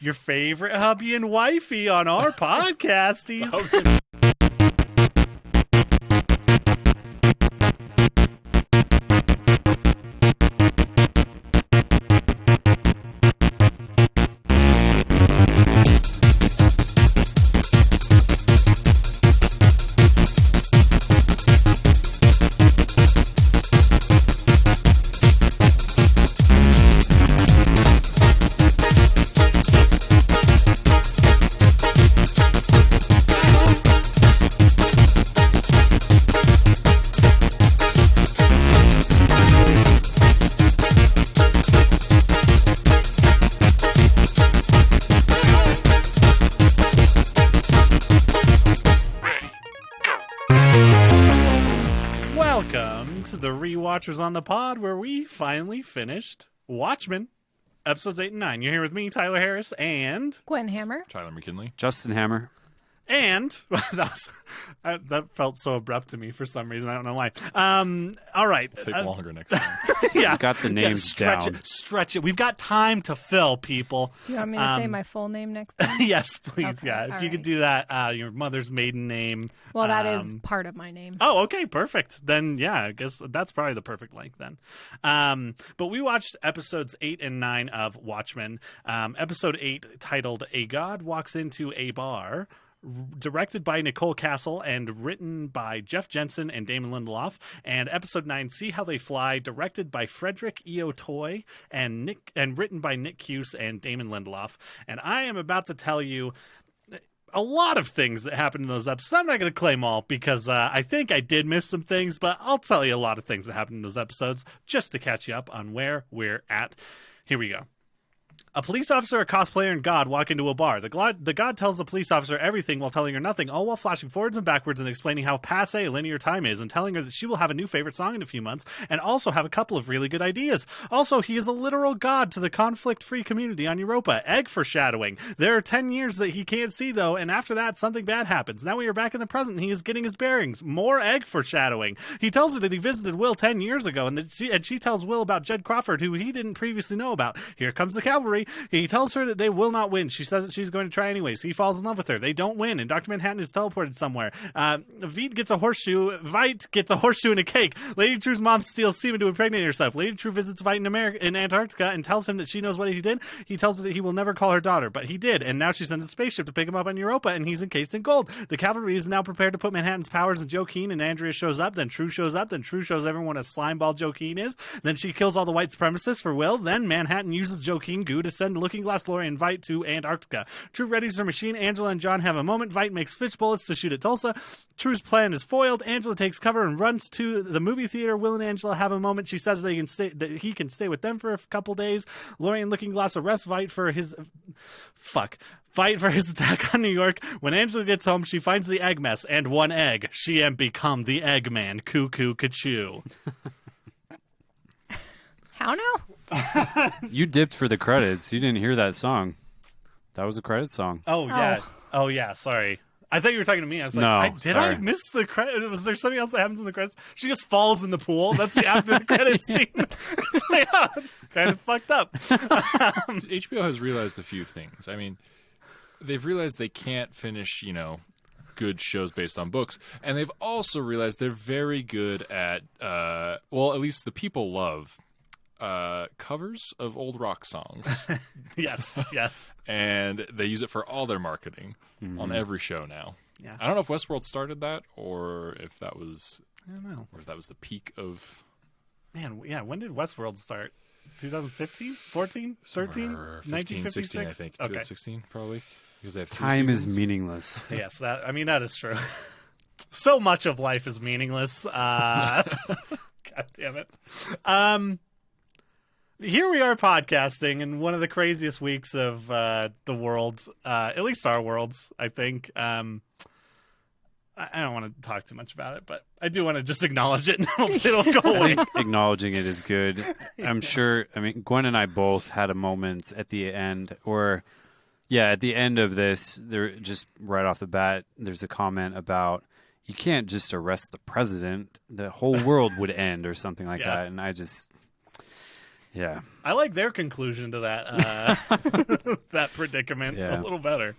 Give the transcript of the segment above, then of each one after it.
your favorite hubby and wifey on our podcasties. Welcome to the Rewatchers on the pod, where we finally finished Watchmen, episodes 8 and 9. You're here with me, Tyler Harris, and Gwen Hammer. Tyler McKinley. Justin Hammer. And that felt so abrupt to me for some reason. I don't know why. All right. It'll take longer next time. Yeah. You got the names down. Stretch it. We've got time to fill, people. Do you want me to say my full name next time? Yes, please. Okay, Yeah. If all you could right. do that, your mother's maiden name. Well, that is part of my name. Oh, okay, perfect. Then, yeah, I guess that's probably the perfect length then. But we watched episodes 8 and 9 of Watchmen. Episode 8, titled A God Walks Into a Bar, directed by Nicole Castle and written by Jeff Jensen and Damon Lindelof. And episode 9, See How They Fly, directed by Frederick E.O. Toy and written by Nick Cuse and Damon Lindelof. And I am about to tell you a lot of things that happened in those episodes. I'm not going to claim all because I think I did miss some things, but I'll tell you a lot of things that happened in those episodes just to catch you up on where we're at. Here we go. A police officer, a cosplayer, and God walk into a bar. The God tells the police officer everything while telling her nothing, all while flashing forwards and backwards and explaining how passé linear time is and telling her that she will have a new favorite song in a few months and also have a couple of really good ideas. Also, he is a literal god to the conflict-free community on Europa. Egg foreshadowing. There are 10 years that he can't see, though, and after that, something bad happens. Now we are back in the present, and he is getting his bearings. More egg foreshadowing. He tells her that he visited Will 10 years ago, and she tells Will about Jed Crawford, who he didn't previously know about. Here comes the cavalry. He tells her that they will not win. She says that she's going to try anyways. He falls in love with her. They don't win, and Dr. Manhattan is teleported somewhere. Vite gets a horseshoe and a cake. Lady True's mom steals semen to impregnate herself. Lady True visits Vite in Antarctica and tells him that she knows what he did. He tells her that he will never call her daughter, but he did, and now she sends a spaceship to pick him up on Europa, and he's encased in gold. The cavalry is now prepared to put Manhattan's powers in Joe Keane, and Andrea shows up. Then True shows up. Then True shows everyone what a slimeball Joe Keane is. Then she kills all the white supremacists for Will. Then Manhattan uses Joe Keane goo to send Looking Glass Lori and Vite to Antarctica. True readies her machine. Angela and John have a moment. Vite makes fish bullets to shoot at Tulsa. True's plan is foiled. Angela takes cover and runs to the movie theater. Will and Angela have a moment. She says that he can stay with them for a couple days. Lori and Looking Glass arrest Vite for his attack on New York. When Angela gets home, she finds the egg mess and one egg. She am become the Eggman. Cuckoo, kachoo. How now? You dipped for the credits. You didn't hear that song. That was a credit song. Oh yeah. Sorry. I thought you were talking to me. I was like, No, did sorry. I miss the credit? Was there something else that happens in the credits? She just falls in the pool. That's the after the credits scene. It's like, oh, it's kind of fucked up. HBO has realized a few things. I mean, they've realized they can't finish, good shows based on books. And they've also realized they're very good at, at least the people love covers of old rock songs. Yes. And they use it for all their marketing on every show now. Yeah. I don't know if Westworld started that or if that was I don't know. Or if that was the peak of Man, yeah, when did Westworld start? 2015? 14? 13? 15, 16, I think. Okay. 16 probably. Because they have 3 Time seasons. is meaningless. Yes, that is true. So much of life is meaningless. God damn it. Here we are podcasting in one of the craziest weeks of the world, at least our worlds, I think. I don't want to talk too much about it, but I do want to just acknowledge it and it'll go away. Acknowledging it is good. I'm sure, Gwen and I both had a moment at the end, at the end of this, there just right off the bat, there's a comment about, you can't just arrest the president. The whole world would end or something like that. And I just... Yeah. I like their conclusion to that that predicament a little better.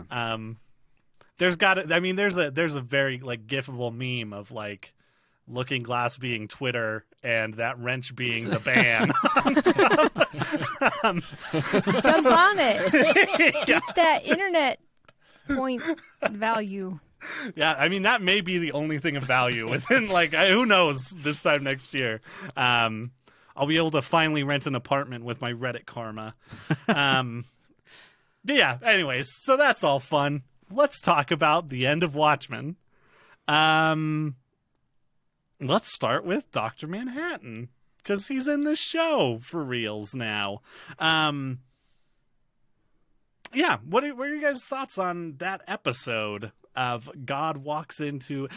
Yeah. There's a very like gifable meme of like Looking Glass being Twitter and that wrench being the ban. Jump on it. Get that internet point value. Yeah, I mean that may be the only thing of value within like who knows this time next year. I'll be able to finally rent an apartment with my Reddit karma. But yeah, anyways, so that's all fun. Let's talk about the end of Watchmen. Let's start with Dr. Manhattan, because he's in this show for reals now. Yeah, what are your guys' thoughts on that episode of God walks into...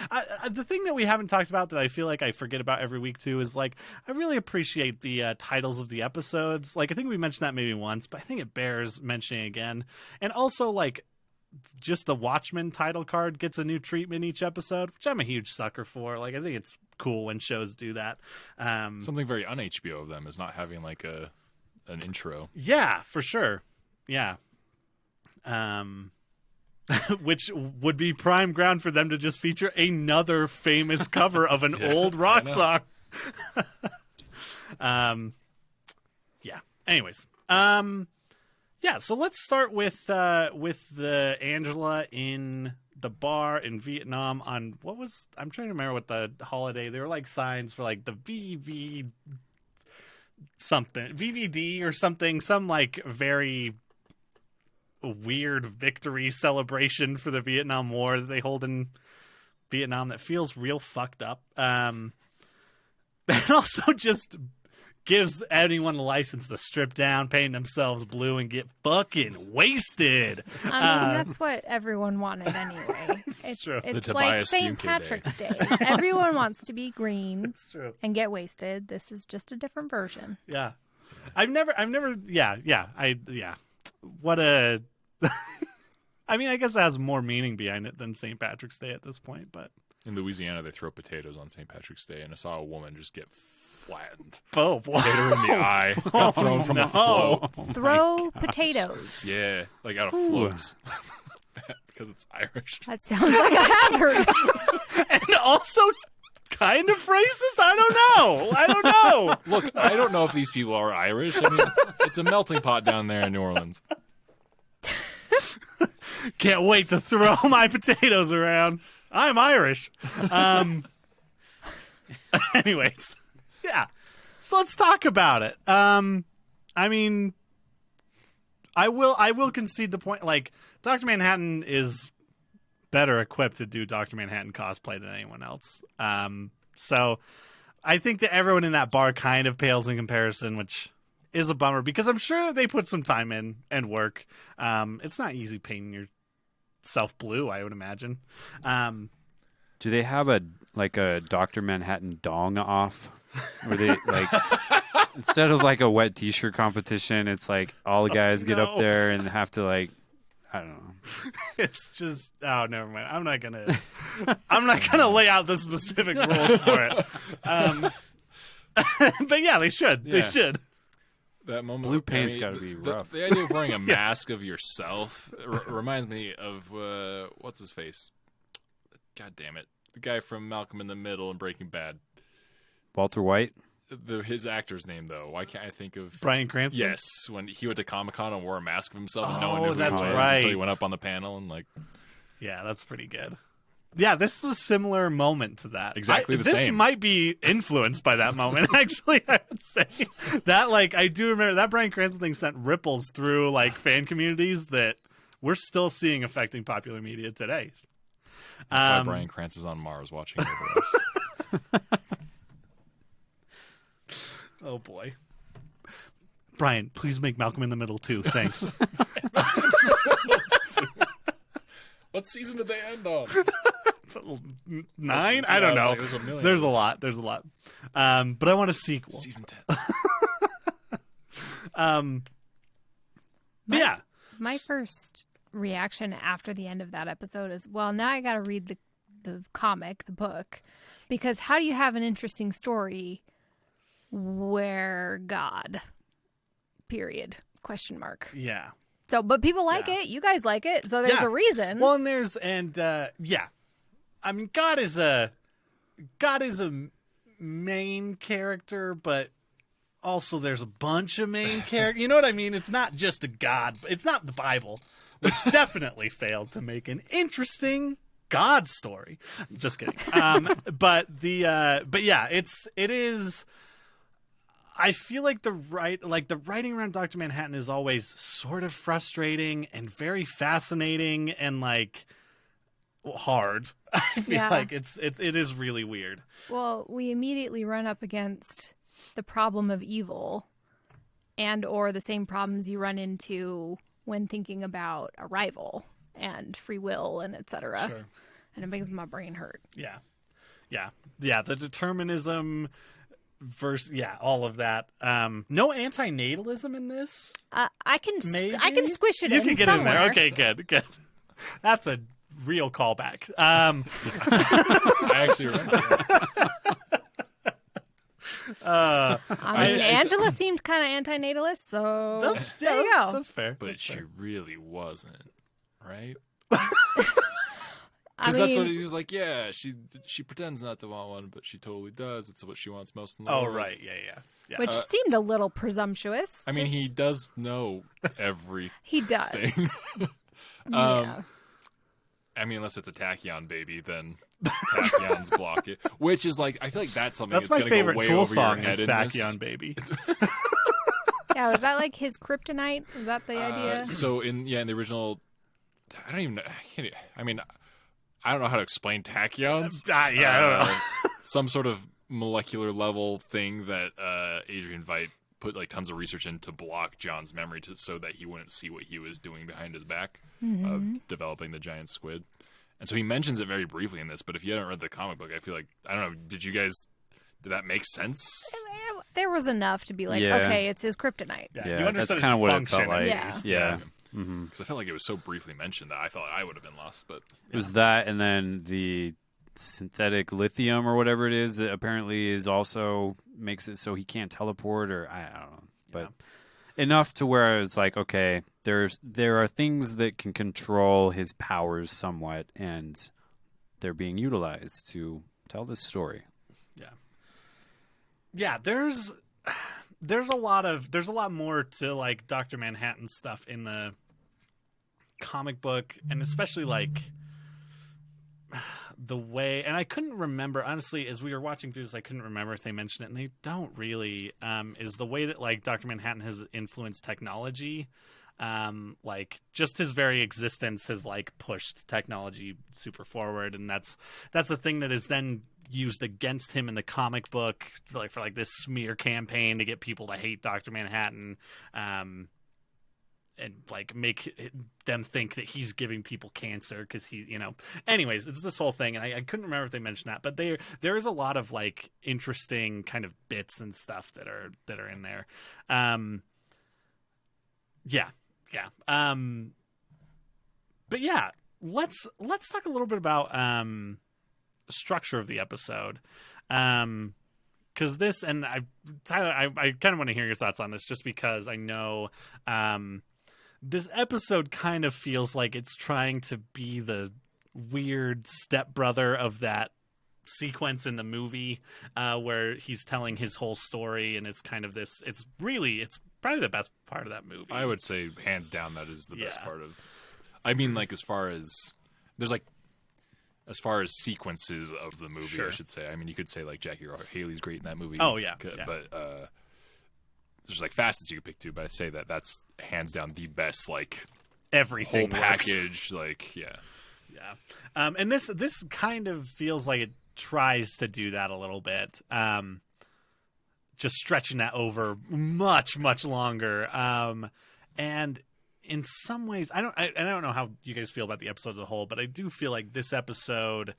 the thing that we haven't talked about that I feel like I forget about every week, too, is, like, I really appreciate the titles of the episodes. Like, I think we mentioned that maybe once, but I think it bears mentioning again. And also, like, just the Watchmen title card gets a new treatment each episode, which I'm a huge sucker for. Like, I think it's cool when shows do that. Something very un-HBO of them is not having, like, an intro. Yeah, for sure. Yeah. Which would be prime ground for them to just feature another famous cover of an old rock song. Yeah. Anyways. Yeah, so let's start with the Angela in the bar in Vietnam on I'm trying to remember what the holiday. They were like signs for like the VVD or something, some like very weird victory celebration for the Vietnam War that they hold in Vietnam that feels real fucked up. And also just gives anyone a license to strip down, paint themselves blue, and get fucking wasted. I mean, that's what everyone wanted anyway. It's true. It's like St. Patrick's Day. Everyone wants to be green and get wasted. This is just a different version. Yeah. I've never, what a... I mean, I guess it has more meaning behind it than St. Patrick's Day at this point, but... In Louisiana, they throw potatoes on St. Patrick's Day, and I saw a woman just get flattened. Oh, boy. Hit her in the eye. Got thrown from a float. Throw potatoes. Yeah, like out of floats. Because it's Irish. That sounds like a hazard. And also kind of racist? I don't know. Look, I don't know if these people are Irish. I mean, it's a melting pot down there in New Orleans. Can't wait to throw my potatoes around. I'm Irish. Anyways, yeah. So let's talk about it. I mean, I will concede the point. Like, Dr. Manhattan is better equipped to do Dr. Manhattan cosplay than anyone else. So I think that everyone in that bar kind of pales in comparison, which is a bummer because I'm sure that they put some time in and work. It's not easy painting yourself blue, I would imagine. Do they have a Dr. Manhattan dong off? Where they like instead of like a wet t-shirt competition, it's like all the guys get up there and have to like, I don't know. It's just never mind. I'm not gonna lay out the specific rules for it. But yeah, they should. Yeah. They should. That moment, blue paint's got to be rough. The idea of wearing a mask of yourself reminds me of what's his face? God damn it, the guy from Malcolm in the Middle and Breaking Bad. Walter White. His actor's name though. Why can't I think of Bryan Cranston? Yes, when he went to Comic-Con and wore a mask of himself, and no one knew who that's he was right. until he went up on the panel and like. Yeah, that's pretty good. Yeah, this is a similar moment to that. Exactly the same. same. This might be influenced by that moment, actually, I would say. That, like, I do remember that Bryan Cranston thing sent ripples through, like, fan communities that we're still seeing affecting popular media today. That's why Bryan Cranston's on Mars watching over us. Oh, boy. Brian, please make Malcolm in the Middle, too. Thanks. What season did they end on? 9? I don't know. Like, there's a million. There's a lot. There's a lot. But I want a sequel. Season 10. Yeah. My first reaction after the end of that episode is, well, now I got to read the comic, the book, because how do you have an interesting story where God period, question mark. Yeah. So, but people like it. You guys like it. So there's a reason. Well, yeah. I mean, God is a main character, but also there's a bunch of main characters. You know what I mean? It's not just a God. It's not the Bible, which definitely failed to make an interesting God story. Just kidding. But yeah, it is. I feel like the writing around Dr. Manhattan is always sort of frustrating and very fascinating and like hard. I feel like it is really weird. Well, we immediately run up against the problem of evil and or the same problems you run into when thinking about a rival and free will and etc. Sure. And it makes my brain hurt. Yeah. The determinism versus all of that. No antinatalism in this. I can Maybe? I can squish it You in can get somewhere. in there. Okay, good. That's a real callback. I actually remember. I mean, Angela seemed kind of antinatalist, so there you go. That's fair. But she really wasn't, right? I Because mean, that's what he's like. Yeah, she pretends not to want one, but she totally does. It's what she wants most in the world. Right. Yeah. which seemed a little presumptuous. I mean, he does know everything. He does. Yeah. I mean, unless it's a tachyon baby, then tachyons block it. Which is like, I feel like that's something That's that's my going to go favorite way Tool over your song head is in this. Tachyon Baby. Yeah, was that like his kryptonite? Was that the idea? So in the original, I don't even know. I mean, I don't know how to explain tachyons. I don't know. Some sort of molecular level thing that Adrian Veidt put like tons of research in to block John's memory so that he wouldn't see what he was doing behind his back of developing the giant squid. And so he mentions it very briefly in this, but if you haven't read the comic book, I feel like, I don't know, did that make sense? There was enough to be like, Yeah. okay, it's his kryptonite. Yeah, Yeah, you that's understood kinda its what it function, felt like. at least. Yeah. Because I felt like it was so briefly mentioned that I thought I would have been lost, but It was that, and then the synthetic lithium or whatever it is, it apparently is also makes it so he can't teleport, or I don't know, but enough to where I was like, okay, there are things that can control his powers somewhat, and they're being utilized to tell this story. Yeah, there's a lot more to like Dr. Manhattan stuff in the comic book, and especially like the way, and I couldn't remember, honestly, as we were watching through this, I couldn't remember if they mentioned it, and they don't really, is the way that like Dr. Manhattan has influenced technology. Like just his very existence has like pushed technology super forward, and that's the thing that is then used against him in the comic book, like for like this smear campaign to get people to hate Dr. Manhattan, and like make them think that he's giving people cancer because he, anyways, it's this whole thing, and I couldn't remember if they mentioned that, but there is a lot of like interesting kind of bits and stuff that are in there. But yeah, let's talk a little bit about structure of the episode, because this, and Tyler, I kind of want to hear your thoughts on this, just because I know this episode kind of feels like it's trying to be the weird stepbrother of that sequence in the movie where he's telling his whole story, and it's kind of this, it's probably the best part of that movie. I would say hands down that is the best part of, I mean, like as far as sequences of the movie, Sure. I should say. I mean, you could say like Jackie Haley's great in that movie. Oh, yeah. But there's like facets you could pick too, but I'd say that's hands down the best, like Everything whole works. package. Like, yeah. And this kind of feels like it tries to do that a little bit, just stretching that over much longer, and in some ways, I don't know how you guys feel about the episode as a whole, but I do feel like this episode,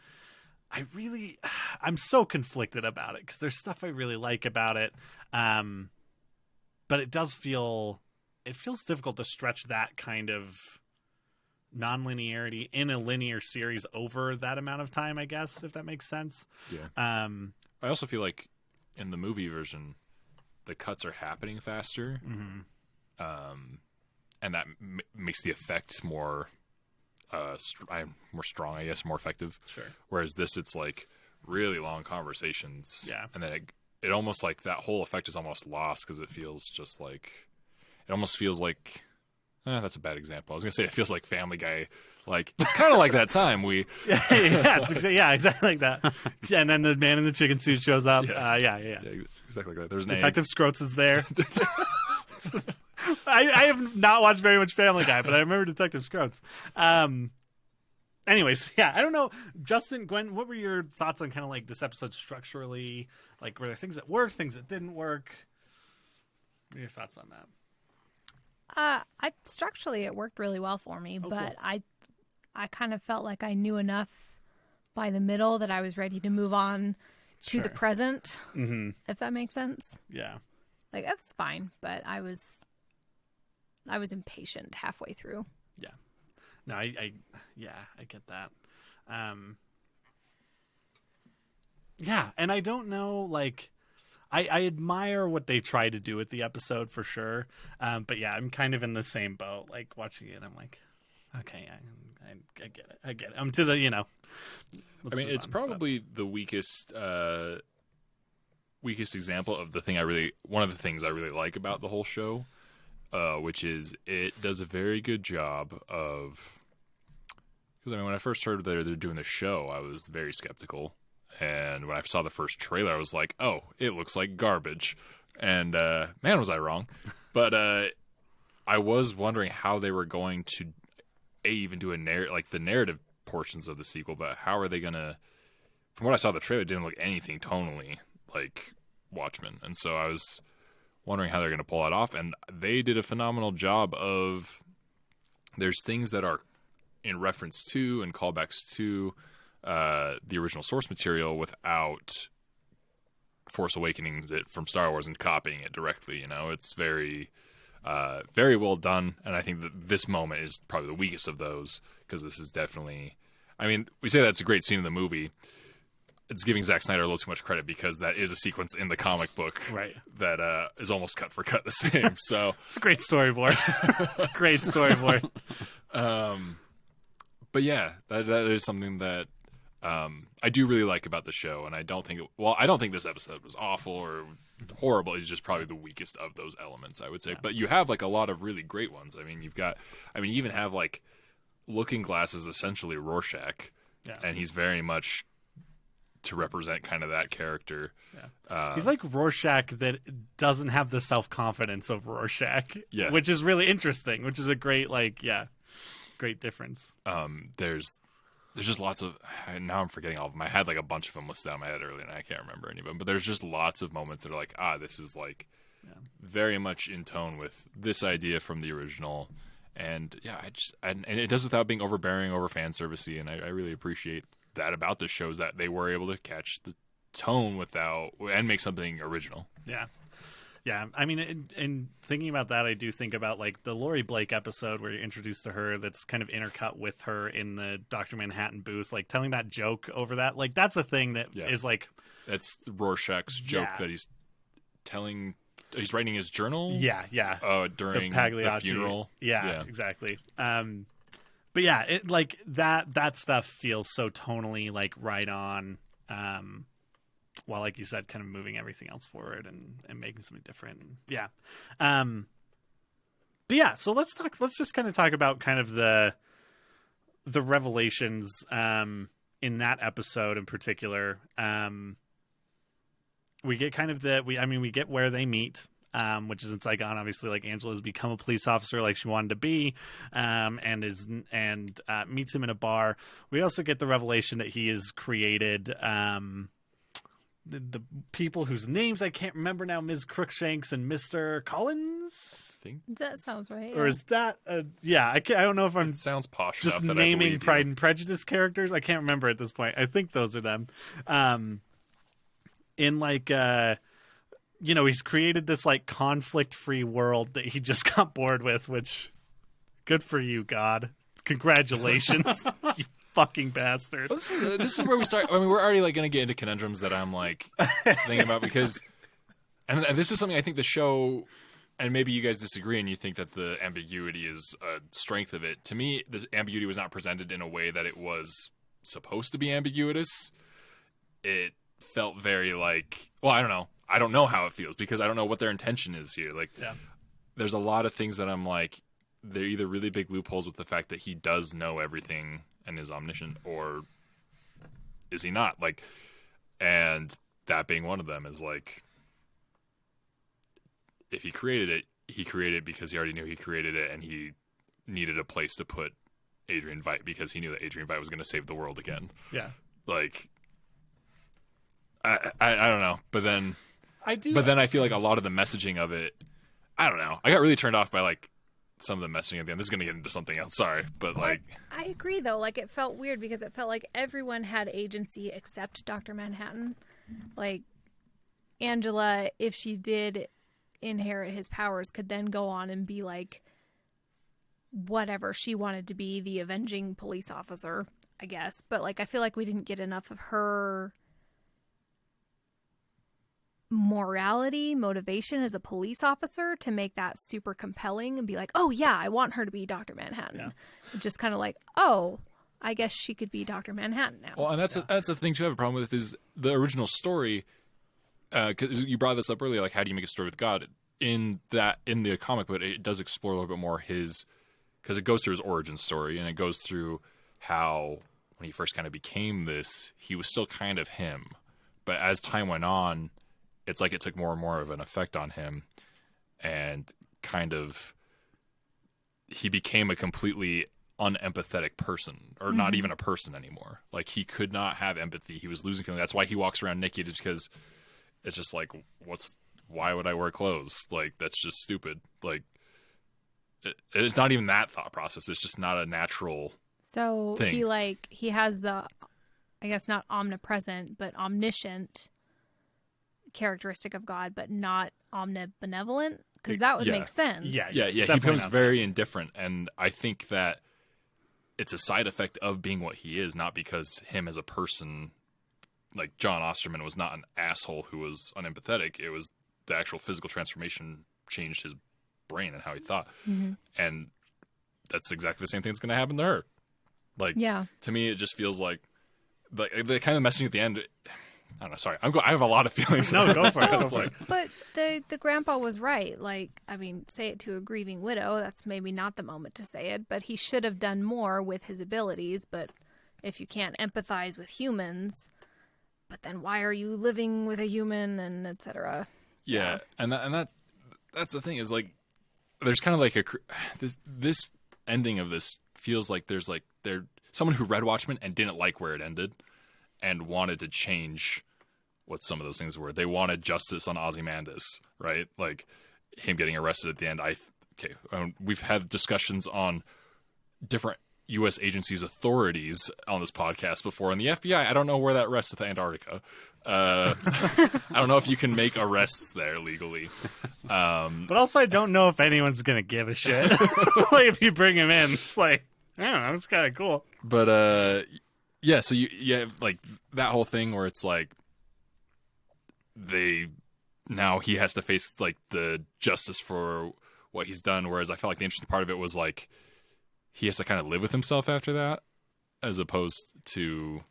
I'm so conflicted about it, because there's stuff I really like about it, but it feels difficult to stretch that kind of non-linearity in a linear series over that amount of time, I guess, if that makes sense. Yeah. I also feel like in the movie version, the cuts are happening faster. Mm-hmm. and that makes the effect more more strong, I guess, more effective. Sure. Whereas this, it's like really long conversations. Yeah. And then it almost like that whole effect is almost lost because it feels just like, it almost feels like, that's a bad example. I was going to say it feels like Family Guy. Like, it's kind of like that time we... yeah, exactly like that. Yeah, and then the man in the chicken suit shows up. Yeah, exactly like that. There's Detective Scroats is there. I have not watched very much Family Guy, but I remember Detective Scroats. Anyways, yeah, I don't know. Justin, Gwen, what were your thoughts on kind of like this episode structurally? Like, were there things that worked, things that didn't work? What are your thoughts on that? Structurally it worked really well for me, but cool. I kind of felt like I knew enough by the middle that I was ready to move on to the present, if that makes sense. Yeah. Like, it was fine, but I was impatient halfway through. Yeah. No, I get that. Yeah, and I don't know, like, I admire what they try to do with the episode for sure. But yeah, I'm kind of in the same boat. Like, watching it, I'm like, okay, I get it. I get it. I'm to the, I mean, it's probably the weakest example of one of the things I really like about the whole show, which is it does a very good job of, because I mean, when I first heard they're doing the show, I was very skeptical. And when I saw the first trailer, I was like, oh, it looks like garbage. And man, was I wrong. But I was wondering how they were going to even do the narrative portions of the sequel, but how are they going to, from what I saw, the trailer didn't look anything tonally like Watchmen. And so I was wondering how they're going to pull that off. And they did a phenomenal job of, there's things that are in reference to and callbacks to the original source material without Force Awakenings it from Star Wars and copying it directly. It's very, very well done. And I think that this moment is probably the weakest of those, because this is definitely, I mean, we say that's a great scene in the movie. It's giving Zack Snyder a little too much credit, because that is a sequence in the comic book that is almost cut for cut the same. So it's a great storyboard. It's a great storyboard. But yeah, that is something that I do really like about the show, and I don't think this episode was awful or horrible. It's just probably the weakest of those elements, I would say. Yeah. But you have like a lot of really great ones. I mean, you even have like Looking Glass is essentially Rorschach, and he's very much to represent kind of that character. Yeah. He's like Rorschach that doesn't have the self-confidence of Rorschach, which is really interesting, which is a great, great difference. There's just lots of, now I'm forgetting all of them. I had like a bunch of them listed out in my head earlier and I can't remember any of them, but there's just lots of moments that are like, this is like very much in tone with this idea from the original. And and it does without being overbearing, over fan servicey. And I really appreciate that about this show, is that they were able to catch the tone and make something original. Yeah. Yeah, I mean, in thinking about that, I do think about like the Laurie Blake episode where you're introduced to her, that's kind of intercut with her in the Dr. Manhattan booth, like telling that joke over that. Like, that's a thing that is like... That's Rorschach's joke that he's telling... He's writing his journal? Yeah. During the funeral? Yeah, exactly. But yeah, it like that stuff feels so tonally like right on. While, like you said, kind of moving everything else forward and making something different. Yeah. But yeah, so let's just kind of talk about kind of the revelations in that episode in particular. We get kind of we get where they meet, which is in Saigon. Obviously, like, Angela's become a police officer like she wanted to be, and meets him in a bar. We also get the revelation that he has created the people whose names I can't remember now, Ms. Crookshanks and Mr. Collins. I think that sounds right. Or is that? I don't know if I'm. It sounds posh. Just enough naming Pride and Prejudice characters. I can't remember at this point. I think those are them. In like, he's created this like conflict-free world that he just got bored with. Which, good for you, God. Congratulations, you fucking bastard. Well, this is where we start. I mean, we're already like going to get into conundrums that I'm like thinking about, because, and this is something I think the show and maybe you guys disagree and you think that the ambiguity is a strength of it. To me, the ambiguity was not presented in a way that it was supposed to be ambiguous. It felt very like, well, I don't know. I don't know how it feels because I don't know what their intention is here. Like, there's a lot of things that I'm like, they're either really big loopholes with the fact that he does know everything and is omniscient, or is he not? Like, and that being one of them is like, if he created it because he already knew he created it, and he needed a place to put Adrian Veidt because he knew that Adrian Veidt was going to save the world again. Yeah. Like, I don't know, but then I do. But then I feel like a lot of the messaging of it, I don't know. I got really turned off by like some of the messaging at the end. This is going to get into something else. Sorry, but like, I agree though. Like, it felt weird because it felt like everyone had agency except Dr. Manhattan. Like, Angela, if she did inherit his powers, could then go on and be like whatever she wanted to be, the avenging police officer, I guess. But like, I feel like we didn't get enough of her morality, motivation as a police officer to make that super compelling and be like, oh yeah, I want her to be Dr. Manhattan. Yeah. Just kind of like, oh, I guess she could be Dr. Manhattan now. Well, and that's a thing to have a problem with is the original story. Because you brought this up earlier, like how do you make a story with God? In the comic, but it does explore a little bit more his, because it goes through his origin story and it goes through how when he first kind of became this, he was still kind of him, but as time went on, it's like it took more and more of an effect on him, and kind of he became a completely unempathetic person, or not even a person anymore. Like, he could not have empathy. He was losing feeling. That's why he walks around naked, because it's just like, why would I wear clothes? Like, that's just stupid. Like, it's not even that thought process. It's just not a natural so thing. he has the, I guess not omnipresent, but omniscient characteristic of God, but not omnibenevolent, because that would make sense. Yeah. He becomes very indifferent, and I think that it's a side effect of being what he is, not because him as a person, like John Osterman was not an asshole who was unempathetic. It was the actual physical transformation changed his brain and how he thought. And that's exactly the same thing that's going to happen to her. Like, to me, it just feels like the kind of messaging at the end. I don't know. Sorry, I have a lot of feelings. No, go for it. No, but the grandpa was right. Like, I mean, say it to a grieving widow. That's maybe not the moment to say it, but he should have done more with his abilities. But if you can't empathize with humans, but then why are you living with a human, and etc. Yeah, and that's the thing, is like, there's kind of like this ending of this feels like there's someone who read Watchmen and didn't like where it ended, and wanted to change what some of those things were. They wanted justice on Ozymandias, right? Like him getting arrested at the end. We've had discussions on different U.S. agencies' authorities on this podcast before, and the FBI, I don't know where that rests with Antarctica. I don't know if you can make arrests there legally. But also, I don't know if anyone's going to give a shit. Like, if you bring him in, it's like, I don't know, it's kind of cool. But, yeah, so you have, like, that whole thing where it's like, now he has to face, like, the justice for what he's done, whereas I felt like the interesting part of it was, like, he has to kind of live with himself after that, as opposed to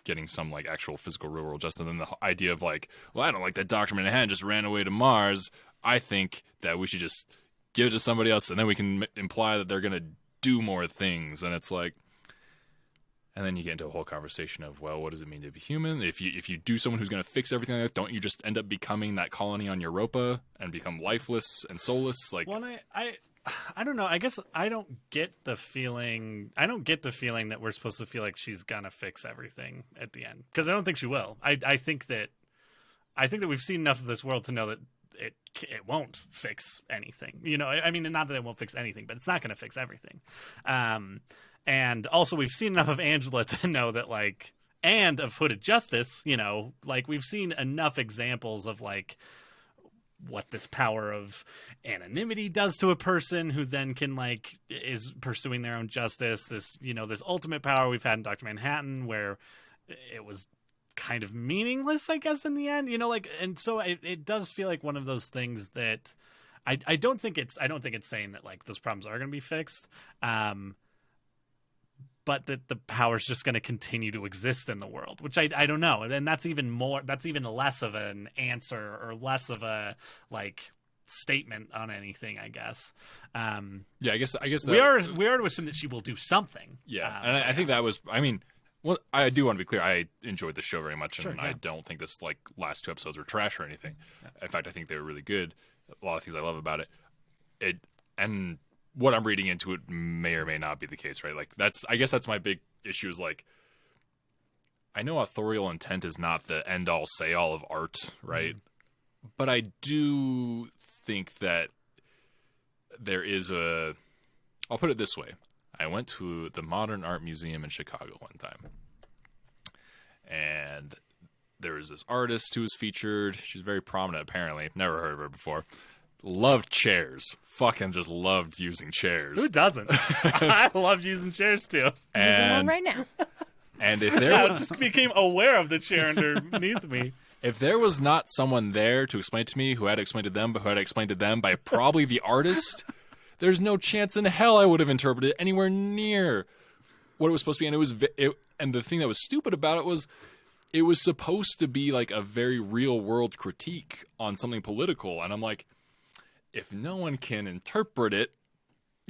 getting some, like, actual physical real world justice. And then the idea of, like, well, I don't like that Dr. Manhattan just ran away to Mars. I think that we should just give it to somebody else, and then we can imply that they're going to do more things. And it's like, and then you get into a whole conversation of, well, what does it mean to be human? If you do someone who's going to fix everything on Earth, don't you just end up becoming that colony on Europa and become lifeless and soulless? Like, well, I don't know. I guess I don't get the feeling. I don't get the feeling that we're supposed to feel like she's gonna fix everything at the end, because I don't think she will. I think that we've seen enough of this world to know that it won't fix anything. You know, I mean, not that it won't fix anything, but it's not going to fix everything. And also, we've seen enough of Angela to know that, like, and of Hooded Justice. You know, like, we've seen enough examples of, like, what this power of anonymity does to a person who then can, like, is pursuing their own justice. This, you know, this ultimate power we've had in Dr. Manhattan, where it was kind of meaningless, I guess, in the end, you know, like, and so it does feel like one of those things that I don't think it's saying that like those problems are going to be fixed, but that the power's just going to continue to exist in the world, which I don't know. And that's even less of an answer or less of a like statement on anything, I guess. Yeah, I guess we are to assume that she will do something. Yeah, and I think that was. I mean, well, I do want to be clear. I enjoyed the show very much, and Sure, yeah. I don't think this like last 2 episodes were trash or anything. In fact, I think they were really good. A lot of things I love about it. And what I'm reading into it may or may not be the case, right? Like I guess that's my big issue is like, I know authorial intent is not the end all say all of art, right? Mm-hmm. But I do think that there is I'll put it this way. I went to the Modern Art Museum in Chicago one time, and there was this artist who was featured. She's very prominent, apparently. Never heard of her before. Loved chairs. Fucking just loved using chairs. Who doesn't? I love using chairs too. Using one right now. And if there I was, just became aware of the chair underneath me. if there was not someone there to explain to me who had explained to them, but who had explained to them by probably the artist, there's no chance in hell I would have interpreted it anywhere near what it was supposed to be. And and the thing that was stupid about it was supposed to be like a very real world critique on something political. And I'm like, if no one can interpret it,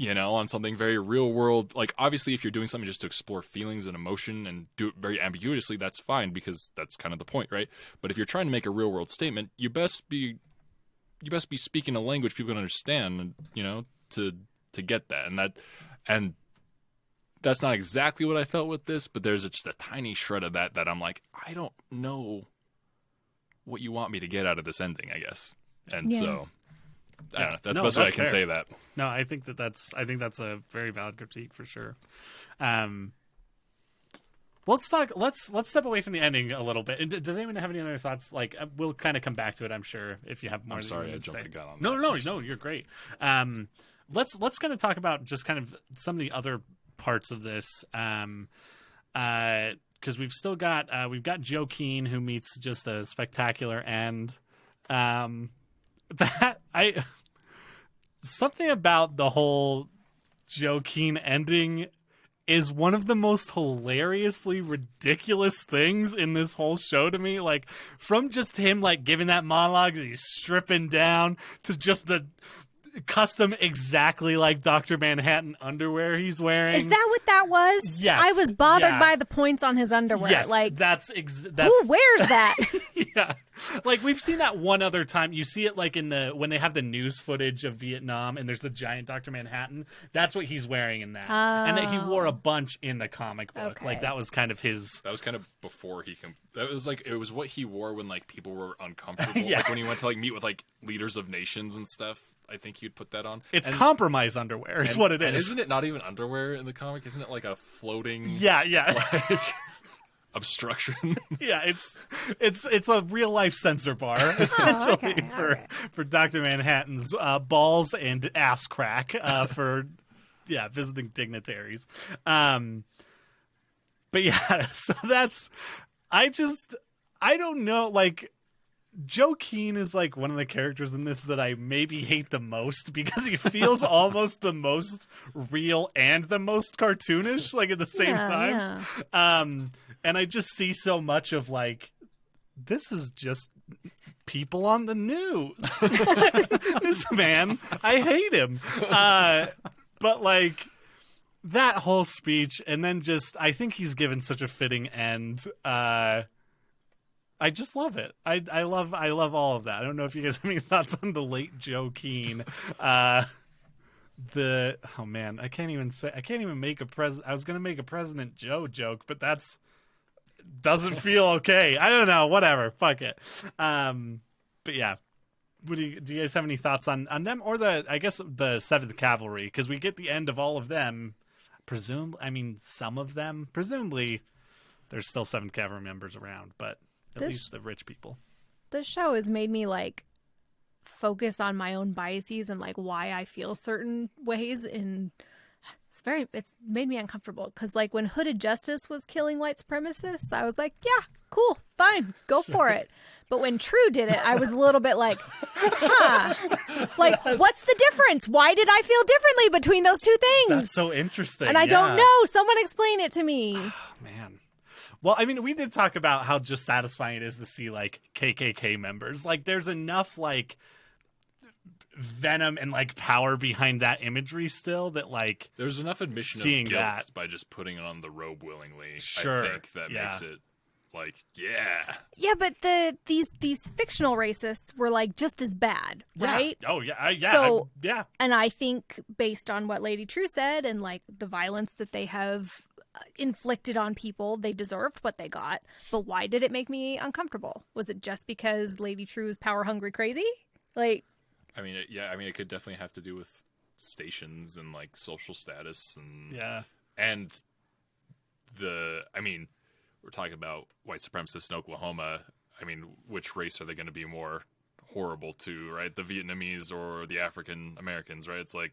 on something very real world, like obviously if you're doing something just to explore feelings and emotion and do it very ambiguously, that's fine because that's kind of the point, right? But if you're trying to make a real world statement, you best be speaking a language people can understand, to get that. And that's not exactly what I felt with this, but there's just a tiny shred of that I'm like, I don't know what you want me to get out of this ending, I guess. And so I don't know. That's the best way I can say that. No, I think that's a very valid critique for sure. Let's step away from the ending a little bit. And does anyone have any other thoughts? Like, we'll kind of come back to it, I'm sure, if you have more. I'm sorry, I jumped jumped the gun on that. No, you're great. Let's kind of talk about just kind of some of the other parts of this, because we've still got Joe Keane, who meets just a spectacular end. Something about the whole Joe Keane ending is one of the most hilariously ridiculous things in this whole show to me. Like, from just him like giving that monologue as he's stripping down to just the custom exactly like Dr. Manhattan underwear he's wearing. Is that what that was? Yes. I was bothered by the points on his underwear. Yes, like that's who wears that? Yeah. Like, we've seen that one other time. You see it like when they have the news footage of Vietnam and there's the giant Dr. Manhattan. That's what he's wearing in that. And that he wore a bunch in the comic book. Okay. Like, that was kind of his. That was kind of before that was like, it was what he wore when like people were uncomfortable. Yeah. Like when he went to like meet with like leaders of nations and stuff. I think you'd put that on. It's compromise underwear is what it is. And isn't it not even underwear in the comic? Isn't it like a floating Yeah. like obstruction? Yeah, it's a real life censor bar essentially for Dr. Manhattan's balls and ass crack for visiting dignitaries. But yeah, so I don't know, like, Joe Keane is like one of the characters in this that I maybe hate the most because he feels almost the most real and the most cartoonish, like, at the same time. Yeah. And I just see so much of like, this is just people on the news. This man, I hate him. But like, that whole speech, and then just, I think he's given such a fitting end. I just love it. I love all of that. I don't know if you guys have any thoughts on the late Joe Keane. I can't even make I was gonna make a President Joe joke, but doesn't feel okay. I don't know. Whatever. Fuck it. But yeah. Do you guys have any thoughts on them, or the 7th Cavalry? Because we get the end of all of them. Some of them. Presumably, there's still 7th Cavalry members around, but at least the rich people. This show has made me like focus on my own biases and like why I feel certain ways in it's made me uncomfortable because like when Hooded Justice was killing white supremacists, I was like, yeah, cool, fine, go for it. But when True did it, I was a little bit like, like, what's the difference? Why did I feel differently between those two things? That's so interesting. And I don't know. Someone explain it to me. Man. Well, I mean, we did talk about how just satisfying it is to see like KKK members. Like, there's enough like venom and like power behind that imagery still that like there's enough admission seeing of guilt that by just putting it on the robe willingly. Sure. I think that makes it like, yeah. Yeah, but these fictional racists were like just as bad, right? Yeah. Oh yeah, yeah, So, yeah. And I think based on what Lady True said and like the violence that they have inflicted on people, they deserved what they got. But why did it make me uncomfortable? Was it just because Lady True is power hungry crazy? Like, I mean, it could definitely have to do with stations and like social status and we're talking about white supremacists in Oklahoma. I mean, which race are they going to be more horrible to, right? The Vietnamese or the African Americans, right? It's like,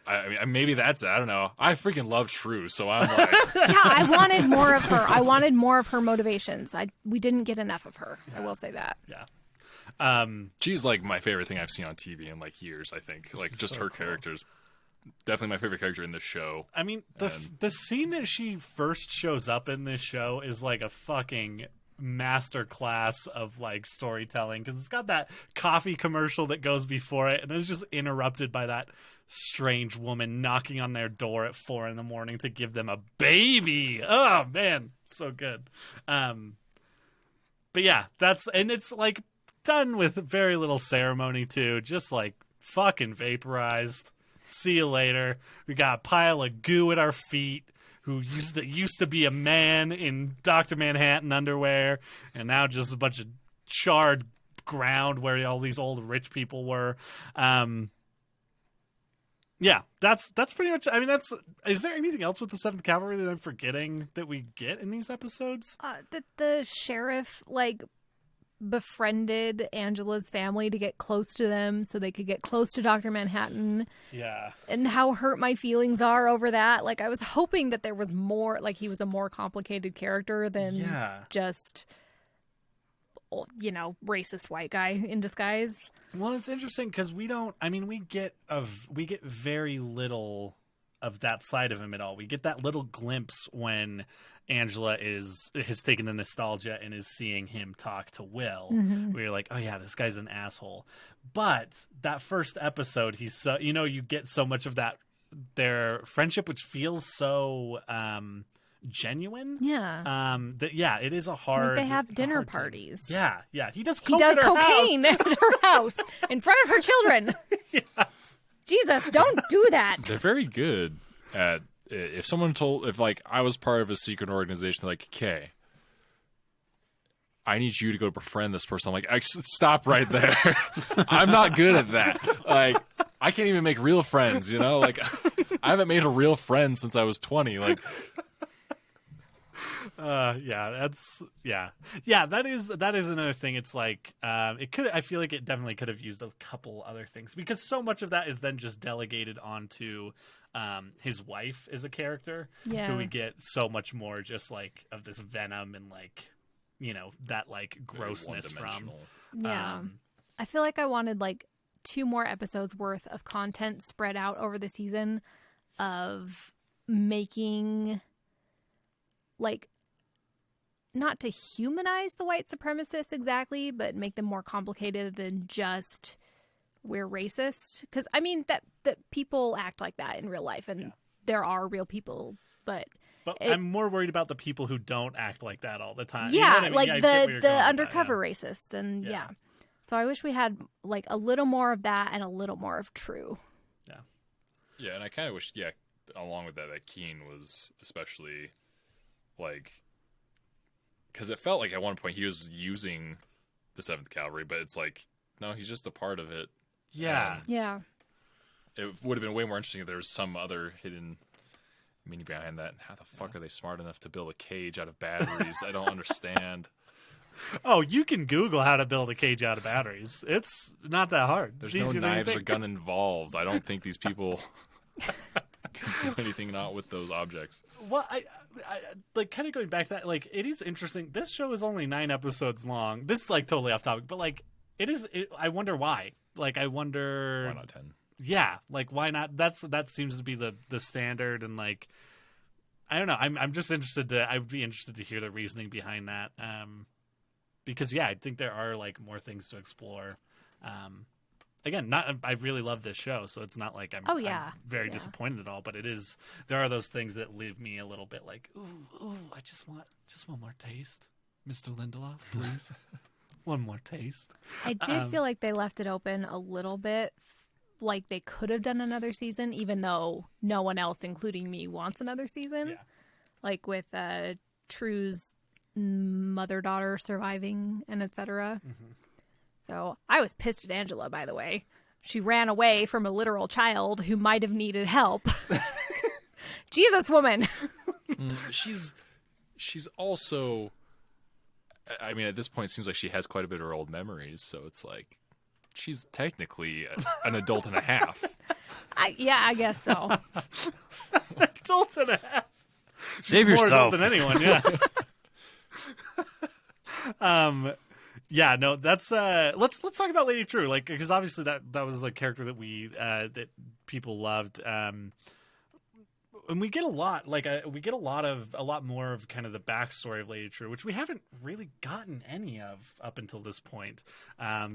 I mean, maybe that's it. I don't know. I freaking love True, so I'm like... Yeah, I wanted more of her. I wanted more of her motivations. We didn't get enough of her. I will say that. Yeah. She's like my favorite thing I've seen on TV in like years, I think. Like, just her character's definitely my favorite character in this show. I mean, the scene that she first shows up in this show is like a fucking master class of like storytelling because it's got that coffee commercial that goes before it and it's just interrupted by that strange woman knocking on their door at 4 a.m. to give them a baby. Oh man, so good. But yeah, and it's like done with very little ceremony too, just like fucking vaporized. See you later. We got a pile of goo at our feet who used to be a man in Dr. Manhattan underwear and now just a bunch of charred ground where all these old rich people were. Yeah, that's pretty much. I mean, is there anything else with the 7th Cavalry that I'm forgetting that we get in these episodes? The sheriff like befriended Angela's family to get close to them so they could get close to Dr. Manhattan. Yeah. And how hurt my feelings are over that. Like, I was hoping that there was more, like he was a more complicated character than just, you know, racist white guy in disguise. Well, it's interesting because we get very little of that side of him at all. We get that little glimpse when Angela has taken the nostalgia and is seeing him talk to Will. Mm-hmm. Where you're like, oh yeah, this guy's an asshole. But that first episode, he's so, you know, you get so much of that, their friendship, which feels so genuine. Yeah. It is a hard. Like they have dinner parties. Yeah. He does cocaine at her house in front of her children. Yeah. Jesus, don't do that. They're very good at. If like I was part of a secret organization, like, okay, I need you to go befriend this person. I'm like, stop right there. I'm not good at that. Like, I can't even make real friends, you know? Like, I haven't made a real friend since I was 20. Like, that is another thing. It's like, I feel like it definitely could have used a couple other things because so much of that is then just delegated onto his wife as a character who we get so much more just like of this venom and like, you know, that like grossness from. Yeah. I feel like I wanted like 2 more episodes worth of content spread out over the season of making like, not to humanize the white supremacists exactly, but make them more complicated than just we're racist. Because I mean that people act like that in real life, and there are real people, but I'm more worried about the people who don't act like that all the time. Yeah, you know what I mean? like the undercover racists, and So I wish we had like a little more of that and a little more of True. Yeah, and I kind of wish, along with that Keen was especially like. Because it felt like at one point he was using the 7th Cavalry, but it's like, no, he's just a part of it. Yeah. It would have been way more interesting if there was some other hidden meaning behind that. How the fuck are they smart enough to build a cage out of batteries? I don't understand. Oh, you can Google how to build a cage out of batteries. It's not that hard. There's no knives or gun involved. I don't think these people... do anything not with those objects. Well, I like kind of going back to that, like, it is interesting. This show is only 9 episodes long. This is like totally off topic, but like I wonder why. Like, I wonder Why not 10? Yeah, like, why not? That seems to be the standard, and like, I don't know. I'm just interested to. I would be interested to hear the reasoning behind that. Because yeah, I think there are like more things to explore. Again, I really love this show, so it's not like I'm very disappointed at all. But there are those things that leave me a little bit like, ooh, I just want more taste, Mr. Lindelof, please, one more taste. I did feel like they left it open a little bit, like they could have done another season, even though no one else, including me, wants another season. Yeah. Like with True's mother-daughter surviving and etc. Mm-hmm. So I was pissed at Angela, by the way. She ran away from a literal child who might have needed help. Jesus, woman. She's also, I mean, at this point, it seems like she has quite a bit of her old memories. So it's like, she's technically an adult and a half. I guess so. Adult and a half. Save More yourself. adult than anyone, yeah. Yeah, no, that's let's talk about Lady True, like, because obviously that was a character that that people loved, and we get a lot more of kind of the backstory of Lady True, which we haven't really gotten any of up until this point.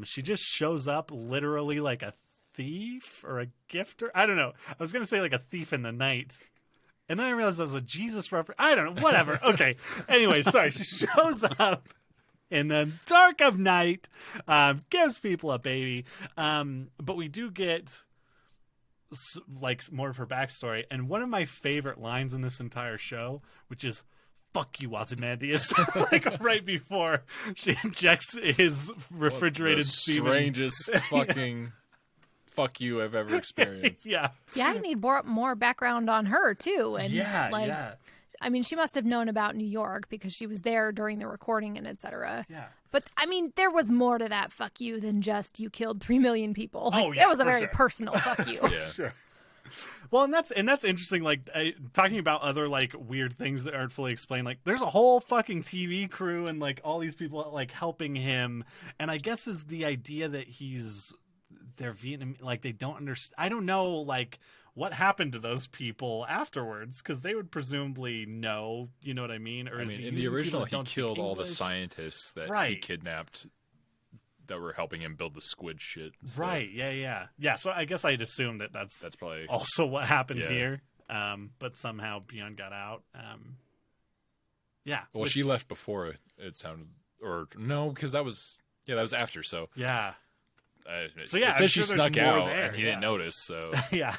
She just shows up literally like a thief or a gifter. I don't know. I was gonna say like a thief in the night. And then I realized that was a Jesus reference. I don't know. Whatever. Okay. Anyway, sorry. She shows up in the dark of night, gives people a baby. But we do get like more of her backstory. And one of my favorite lines in this entire show, which is, "Fuck you, Ozymandias," like right before she injects his refrigerated semen. Strangest fucking fuck you I've ever experienced. Yeah. Yeah, I need more background on her too. And I mean, she must have known about New York because she was there during the recording and etc. Yeah. But I mean, there was more to that fuck you than just you killed 3 million people. Like, Oh, yeah, it was a for very sure. personal fuck you. Yeah. Sure. Well, and that's interesting. Like, talking about other like weird things that aren't fully explained. Like, there's a whole fucking TV crew and like all these people like helping him. And I guess is the idea that they're Vietnamese. Like, they don't understand. I don't know like what happened to those people afterwards, because they would presumably know. You know what I mean? Or I is mean, he in the using people original, that he don't speak killed all the English? scientists that he Right. kidnapped that were helping him build the squid shit. and stuff. Right. Yeah. So I guess I'd assume that's That's probably also what happened Yeah. here. But somehow Beyond got out. Yeah. Well, which- she left before it sounded, or no, because that was after. So Yeah. So, it yeah, I'm says she sure there's snuck more out there, and he yeah. didn't notice. So Yeah.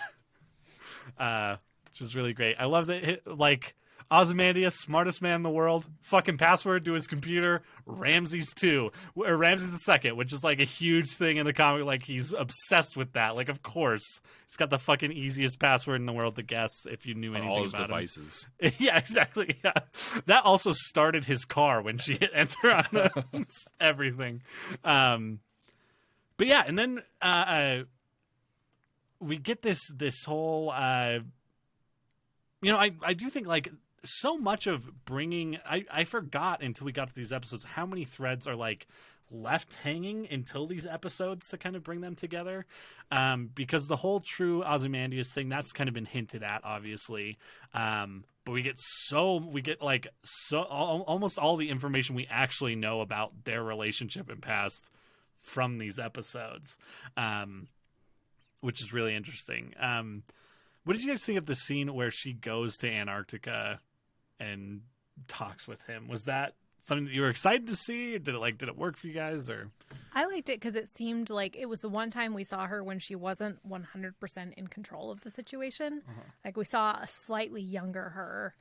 Which is really great. I love that, like, Ozymandias, smartest man in the world, fucking password to his computer, Ramses 2, or Ramses II, which is like a huge thing in the comic. Like, he's obsessed with that. Like, of course, he's got the fucking easiest password in the world to guess if you knew on anything all his about devices. him. Yeah, exactly. Yeah. That also started his car when she hit enter on everything. But yeah, and then we get this whole I do think like so much of bringing I forgot until we got to these episodes how many threads are like left hanging until these episodes to kind of bring them together, because the whole True Ozymandias thing, that's kind of been hinted at, obviously, but we get almost all the information we actually know about their relationship and past from these episodes, which is really interesting. What did you guys think of the scene where she goes to Antarctica and talks with him? Was that something that you were excited to see? Or did it work for you guys? Or I liked it because it seemed like it was the one time we saw her when she wasn't 100% in control of the situation. Like, we saw a slightly younger her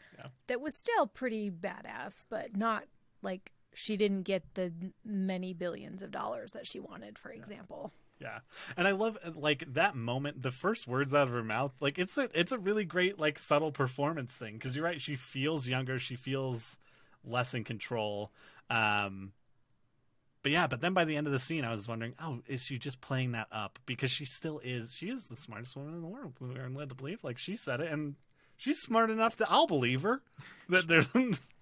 that was still pretty badass, but not like she didn't get the many billions of dollars that she wanted, for example. Yeah, and I love like that moment. The first words out of her mouth, like it's a really great like subtle performance thing, because you're right. She feels younger. She feels less in control. but then by the end of the scene, I was wondering, oh, is she just playing that up? Because she is the smartest woman in the world. We're led to believe, like she said it, and she's smart enough that I'll believe her. That there's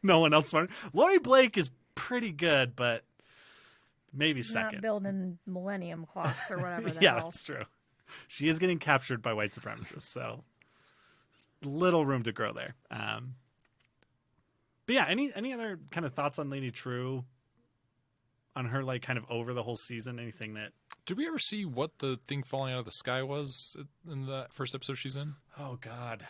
no one else smart. Laurie Blake is pretty good, but maybe She's second. not building millennium clocks or whatever the Yeah, hell. that's true. She is getting captured by white supremacists, so little room to grow there. But yeah, any other kind of thoughts on Lady True? On her, like, kind of over the whole season? Anything that... Did we ever see what the thing falling out of the sky was in the first episode she's in? Oh, God.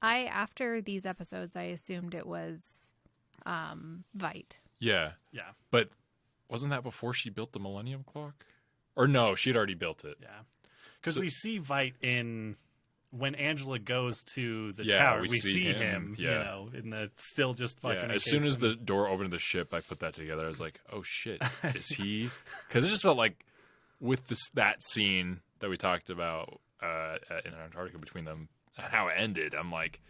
After these episodes, I assumed it was Vite. Yeah. Yeah. But wasn't that before she built the Millennium Clock? Or no, she'd already built it. Yeah. Because So- we see Vite in... When Angela goes to the Yeah, tower, we we see see him. him, Yeah. you know, in the still just fucking... Yeah, as soon as the door opened to the ship, I put that together. I was like, "Oh shit, is he?" Because it just felt like with that scene that we talked about in Antarctica between them, and how it ended. I'm like,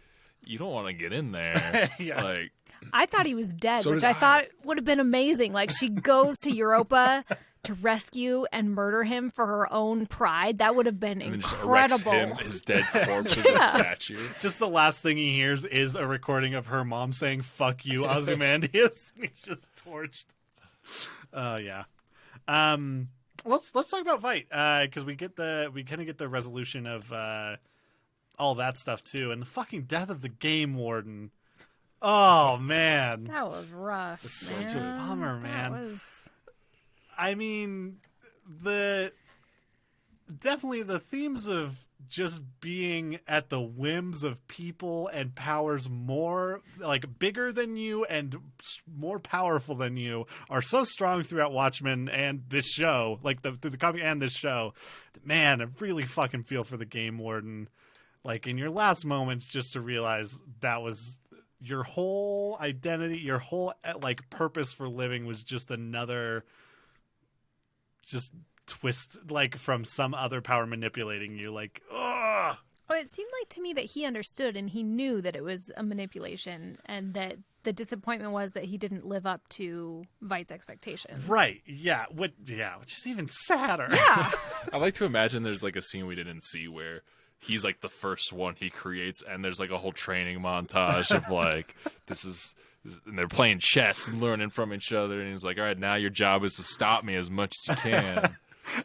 you don't want to get in there. Yeah. Like, I thought he was dead, So which did I I. thought would have been amazing. Like, she goes to Europa to rescue and murder him for her own pride. That would have been and then just erects incredible. him, his dead corpse as a statue. Just the last thing he hears is a recording of her mom saying "fuck you, Ozymandias." And he's just torched. Yeah. Let's talk about Vite because we kind of get the resolution of all that stuff too, and the fucking death of the game warden. Oh man, That was rough, such man. a bummer, man. That was... I mean, definitely the themes of just being at the whims of people and powers more like bigger than you and more powerful than you are so strong throughout Watchmen and this show, like the comic and this show. Man, I really fucking feel for the game warden. Like in your last moments, just to realize that was your whole identity, your whole like purpose for living was just another just twist, like from some other power manipulating you. Like, ugh. Oh, it seemed like to me that he understood and he knew that it was a manipulation and that the disappointment was that he didn't live up to Vite's expectations. Right? Yeah. Which is even sadder. Yeah. I like to imagine there's like a scene we didn't see where he's like the first one he creates, and there's like a whole training montage of like and they're playing chess and learning from each other, and he's like, "All right, now your job is to stop me as much as you can."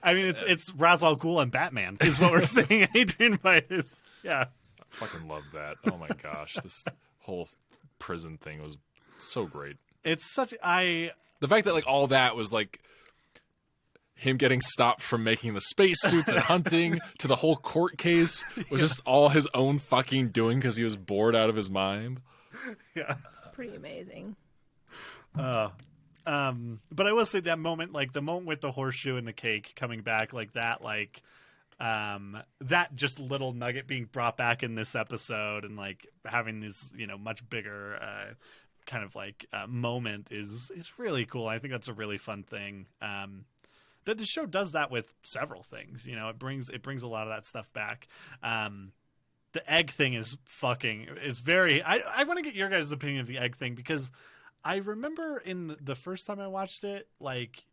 I mean, it's Ra's al Ghul and Batman is what we're saying. Adrian Veidt is, yeah. I fucking love that. Oh my gosh, this whole prison thing was so great. It's such The fact that like all that was like him getting stopped from making the spacesuits and hunting to the whole court case was just all his own fucking doing because he was bored out of his mind. yeah. Pretty amazing. But I will say that moment, like the moment with the horseshoe and the cake coming back, like that, that just little nugget being brought back in this episode and like having this, much bigger kind of like moment is really cool. I think that's a really fun thing. That the show does that with several things. It brings a lot of that stuff back. The egg thing is very. I want to get your guys' opinion of the egg thing because I remember in the first time I watched it, like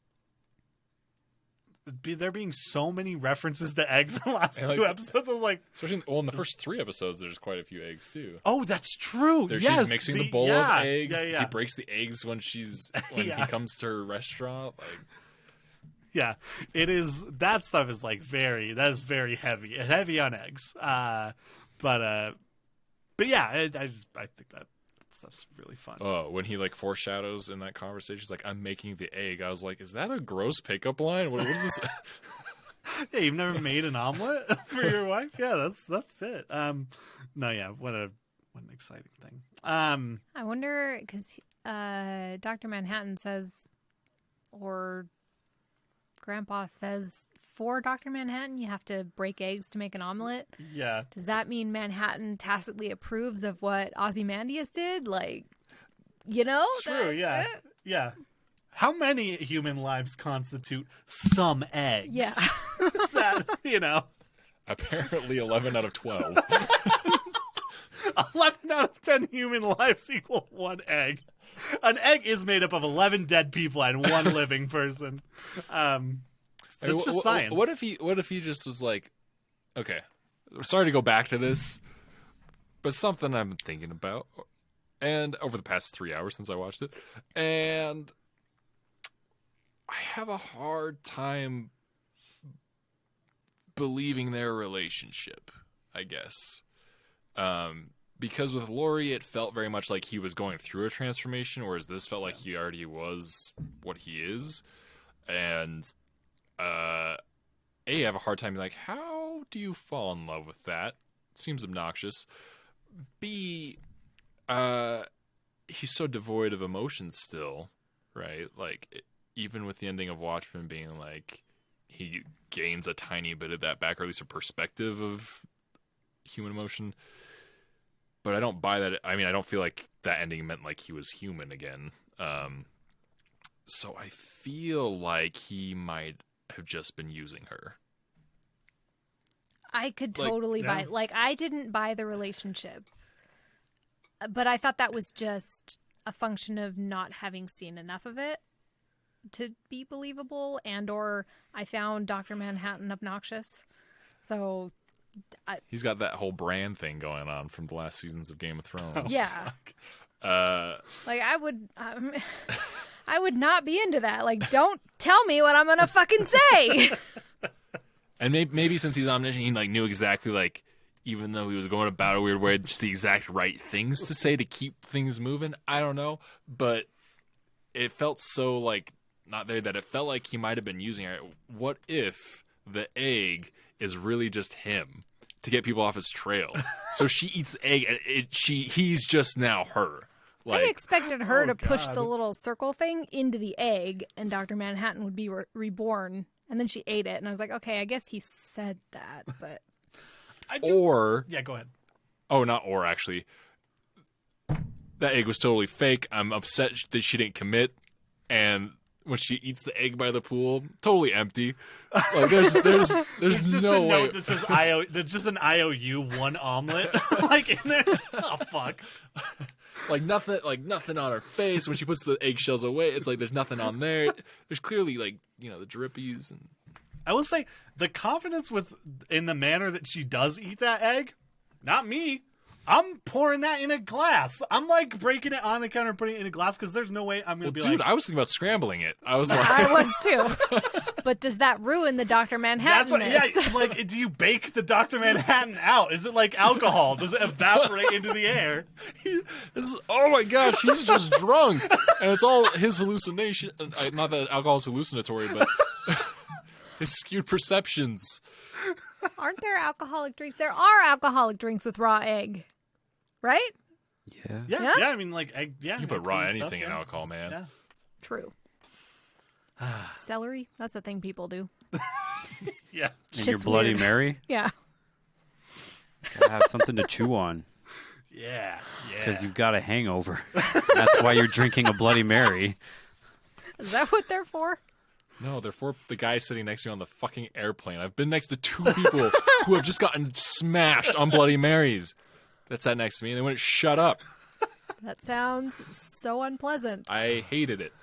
there being so many references to eggs in the last And, like, two episodes. I was like, Especially in the first 3 episodes, there's quite a few eggs too. oh, that's true. She's mixing the bowl of eggs. Yeah. He breaks the eggs when he comes to her restaurant. Like, Yeah, it is. That stuff is like that is very heavy on eggs. But yeah, I think that stuff's really fun. oh, when he like foreshadows in that conversation, he's like, "I'm making the egg." I was like, "Is that a gross pickup line? What is this?" Yeah, you've never made an omelet for your wife? Yeah, that's it. No, yeah, what an exciting thing. I wonder because Dr. Manhattan says, or Grandpa says, for Dr. Manhattan, you have to break eggs to make an omelet. Yeah, Does that mean Manhattan tacitly approves of what Ozymandias did? Like, true. that- Yeah, yeah. How many human lives constitute some eggs? Yeah. that Apparently, 11 out of 12. 11 out of 10 human lives equal one egg. An egg is made up of 11 dead people and one living person. It's just science. What if he just was like, okay, sorry to go back to this, but something I've been thinking about, and over the past 3 hours since I watched it, and I have a hard time believing their relationship, I guess. Because with Laurie, it felt very much like he was going through a transformation, whereas this felt like he already was what he is. And A, I have a hard time being like, how do you fall in love with that? Seems obnoxious. B, he's so devoid of emotion still, right? Like, even with the ending of Watchmen being like, he gains a tiny bit of that back, or at least a perspective of human emotion. But I don't buy that. I mean, I don't feel like that ending meant like he was human again. So I feel like he might have just been using her. I could totally buy. Like, I didn't buy the relationship, but I thought that was just a function of not having seen enough of it to be believable, and or I found Dr. Manhattan obnoxious. So he's got that whole brand thing going on from the last seasons of Game of Thrones. Yeah. Like, I would not be into that. Like, don't tell me what I'm gonna fucking say. And maybe since he's omniscient, he like knew exactly, like, even though he was going about a weird way, just the exact right things to say to keep things moving. I don't know, but it felt so like not there that it felt like he might have been using her. What if the egg is really just him to get people off his trail? So she eats the egg, and he's just now her. Like, I expected her to push the little circle thing into the egg, and Dr. Manhattan would be reborn. And then she ate it, and I was like, okay, I guess he said that, but... Yeah, go ahead. Oh, not or, actually. That egg was totally fake. I'm upset that she didn't commit, and when she eats the egg by the pool, totally empty. Like, there's just no a way. note that says there's just an IOU, one omelet, like, in there. Oh, fuck. Like nothing on her face. When she puts the eggshells away, it's like there's nothing on there. There's clearly, like, you know, the drippies. And I will say the confidence in the manner that she does eat that egg, not me. I'm pouring that in a glass. I'm like breaking it on the counter and putting it in a glass because there's no way I'm going to be dude, like... I was thinking about scrambling it. I was like... I was too. But does that ruin the Dr. Manhattan? Like, do you bake the Dr. Manhattan out? Is it like alcohol? Does it evaporate into the air? Oh my gosh, he's just drunk. And it's all his hallucination. Not that alcohol is hallucinatory, but his skewed perceptions. Aren't there alcoholic drinks? There are alcoholic drinks with raw egg. Right? Yeah. I mean, like, egg, yeah. You put raw anything in alcohol, man. Yeah. True. Celery? That's a thing people do. Yeah. And your Bloody weird. Mary? Yeah. Gotta have something to chew on. Yeah. Because you've got a hangover. That's why you're drinking a Bloody Mary. Is that what they're for? No, they're for the guy sitting next to me on the fucking airplane. I've been next to two people who have just gotten smashed on Bloody Marys that sat next to me, and they wouldn't shut up. That sounds so unpleasant. I hated it.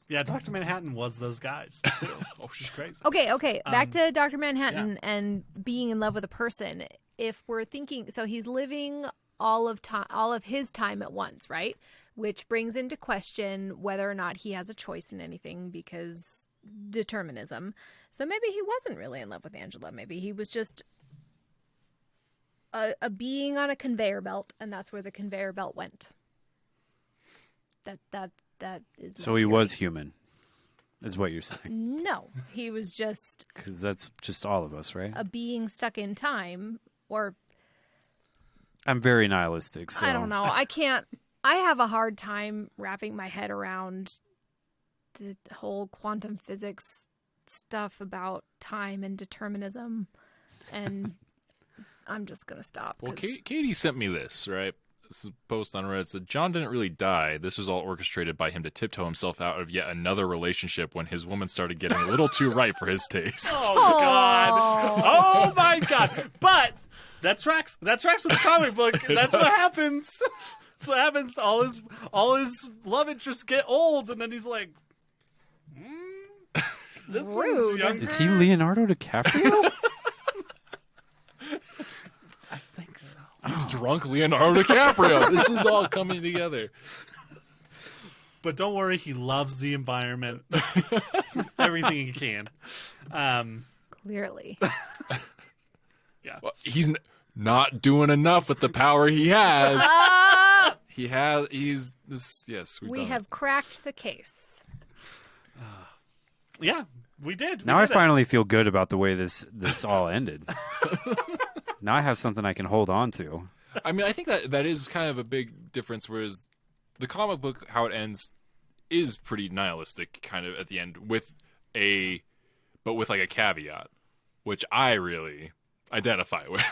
Yeah, Dr. Manhattan was those guys, too. Oh, she's crazy. Okay. Back to Dr. Manhattan and being in love with a person. If we're thinking, so he's living all of his time at once, right? Which brings into question whether or not he has a choice in anything because determinism. So maybe he wasn't really in love with Angela. Maybe he was just a being on a conveyor belt, and that's where the conveyor belt went. That is. So he was human, is what you're saying. No, he was just Because that's just all of us, right? a being stuck in time, or I'm very nihilistic, so I don't know. I have a hard time wrapping my head around the whole quantum physics stuff about time and determinism, and I'm just gonna stop. Well, 'cause- Katie sent me this, right? This is a post on Reddit. It said, John didn't really die. This was all orchestrated by him to tiptoe himself out of yet another relationship when his woman started getting a little too ripe for his taste. Oh, God. Oh, my God. But that tracks with the comic book. That's what happens. That's what happens. All his love interests get old, and then he's like, this one's Rude. younger. Is he Leonardo DiCaprio? I think so. He's drunk Leonardo DiCaprio. This is all coming together. But don't worry, he loves the environment. Everything he can. Clearly. Yeah. Well, he's not doing enough with the power he has. He's this. Yes, We have cracked the case. Yeah, we did. Now I finally feel good about the way this all ended. Now I have something I can hold on to. I mean, I think that is kind of a big difference. Whereas the comic book, how it ends, is pretty nihilistic, kind of at the end, with like a caveat, which I really identify with.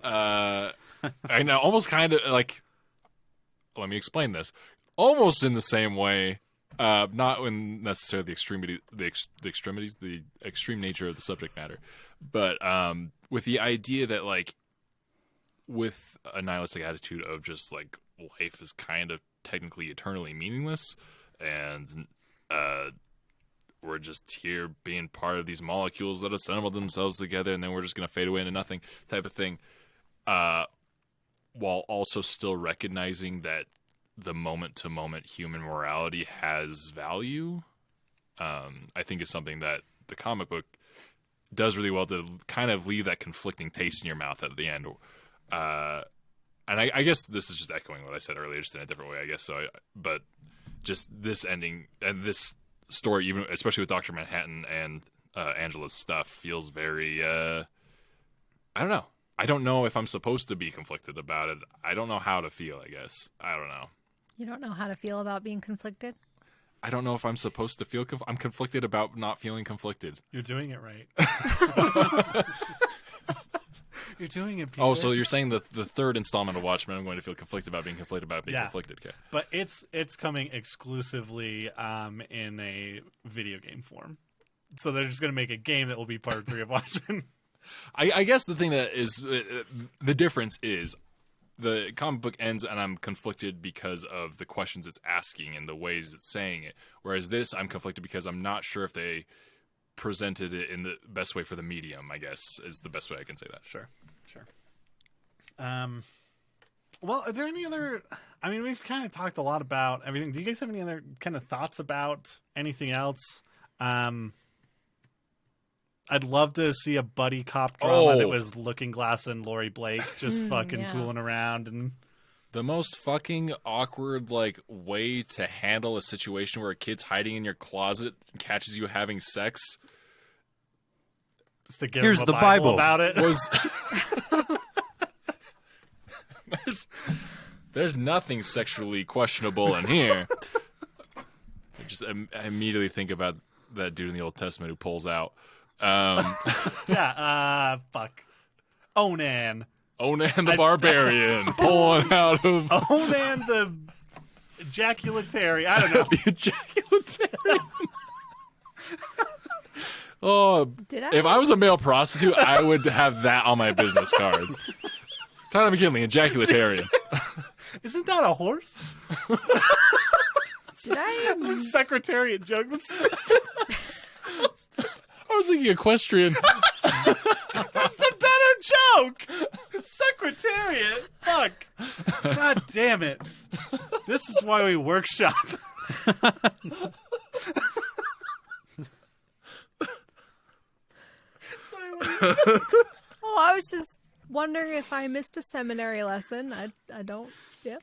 I know, almost kind of like. Let me explain this. Almost in the same way, not in necessarily the extreme nature of the subject matter, but with the idea that like, with a nihilistic attitude of just like life is kind of technically eternally meaningless, and we're just here being part of these molecules that assemble themselves together, and then we're just going to fade away into nothing type of thing, while also still recognizing that the moment-to-moment human morality has value, I think is something that the comic book does really well to kind of leave that conflicting taste in your mouth at the end. And I guess this is just echoing what I said earlier, just in a different way, I guess. But just this ending and this story, even especially with Dr. Manhattan and Angela's stuff, feels very. I don't know. I don't know if I'm supposed to be conflicted about it. I don't know how to feel. I guess I don't know. You don't know how to feel about being conflicted? I don't know if I'm supposed to feel. I'm conflicted about not feeling conflicted. You're doing it right. You're doing it, Peter. Oh, so you're saying the third installment of Watchmen, I'm going to feel conflicted about being conflicted about being conflicted. Okay. But it's coming exclusively in a video game form. So they're just going to make a game that will be part 3 of Watchmen. I guess the thing that is the difference is the comic book ends and I'm conflicted because of the questions it's asking and the ways it's saying it. Whereas this, I'm conflicted because I'm not sure if they presented it in the best way for the medium, I guess, is the best way I can say that. Sure. Well, are there any other... I mean, we've kind of talked a lot about everything. Do you guys have any other kind of thoughts about anything else? I'd love to see a buddy cop drama that was Looking Glass and Laurie Blake just fucking tooling around and... The most fucking awkward, like, way to handle a situation where a kid's hiding in your closet and catches you having sex. Just to give Here's him a the Bible Bible. about it. There's nothing sexually questionable in here. I immediately think about that dude in the Old Testament who pulls out. Yeah, fuck. Onan the barbarian pulling out of... Onan the ejaculatary. I don't know. The ejaculatary. Oh, if I was a male prostitute, I would have that on my business card. Tyler McKinley, ejaculatarian. Isn't that a horse? Did I? That's a secretariat joke. I was thinking equestrian. That's the better joke. Secretariat. Fuck. God damn it. This is why we workshop. Oh, I was just wondering if I missed a seminary lesson. I don't. Yep.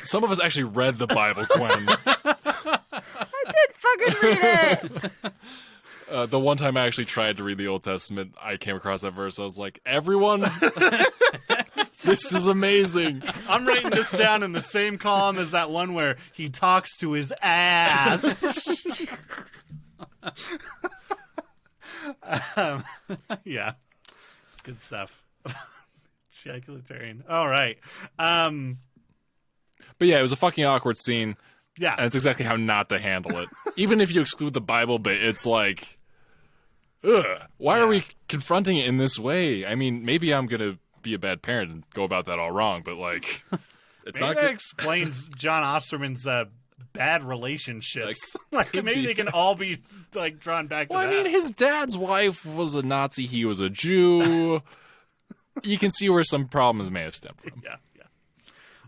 Some of us actually read the Bible, Gwen. I did fucking read it. The one time I actually tried to read the Old Testament, I came across that verse. I was like, everyone, this is amazing. I'm writing this down in the same column as that one where he talks to his ass. Yeah. It's good stuff. Ejaculatarian. All right. But yeah, it was a fucking awkward scene. Yeah. And it's exactly how not to handle it. Even if you exclude the Bible bit, it's like, ugh, why are we confronting it in this way? I mean, maybe I'm going to be a bad parent and go about that all wrong, but like, it's Maybe not that good. explains John Osterman's bad relationships. Like could maybe be. they can all be like drawn back to Well, I that. mean, his dad's wife was a Nazi. He was a Jew. You can see where some problems may have stemmed from. Yeah.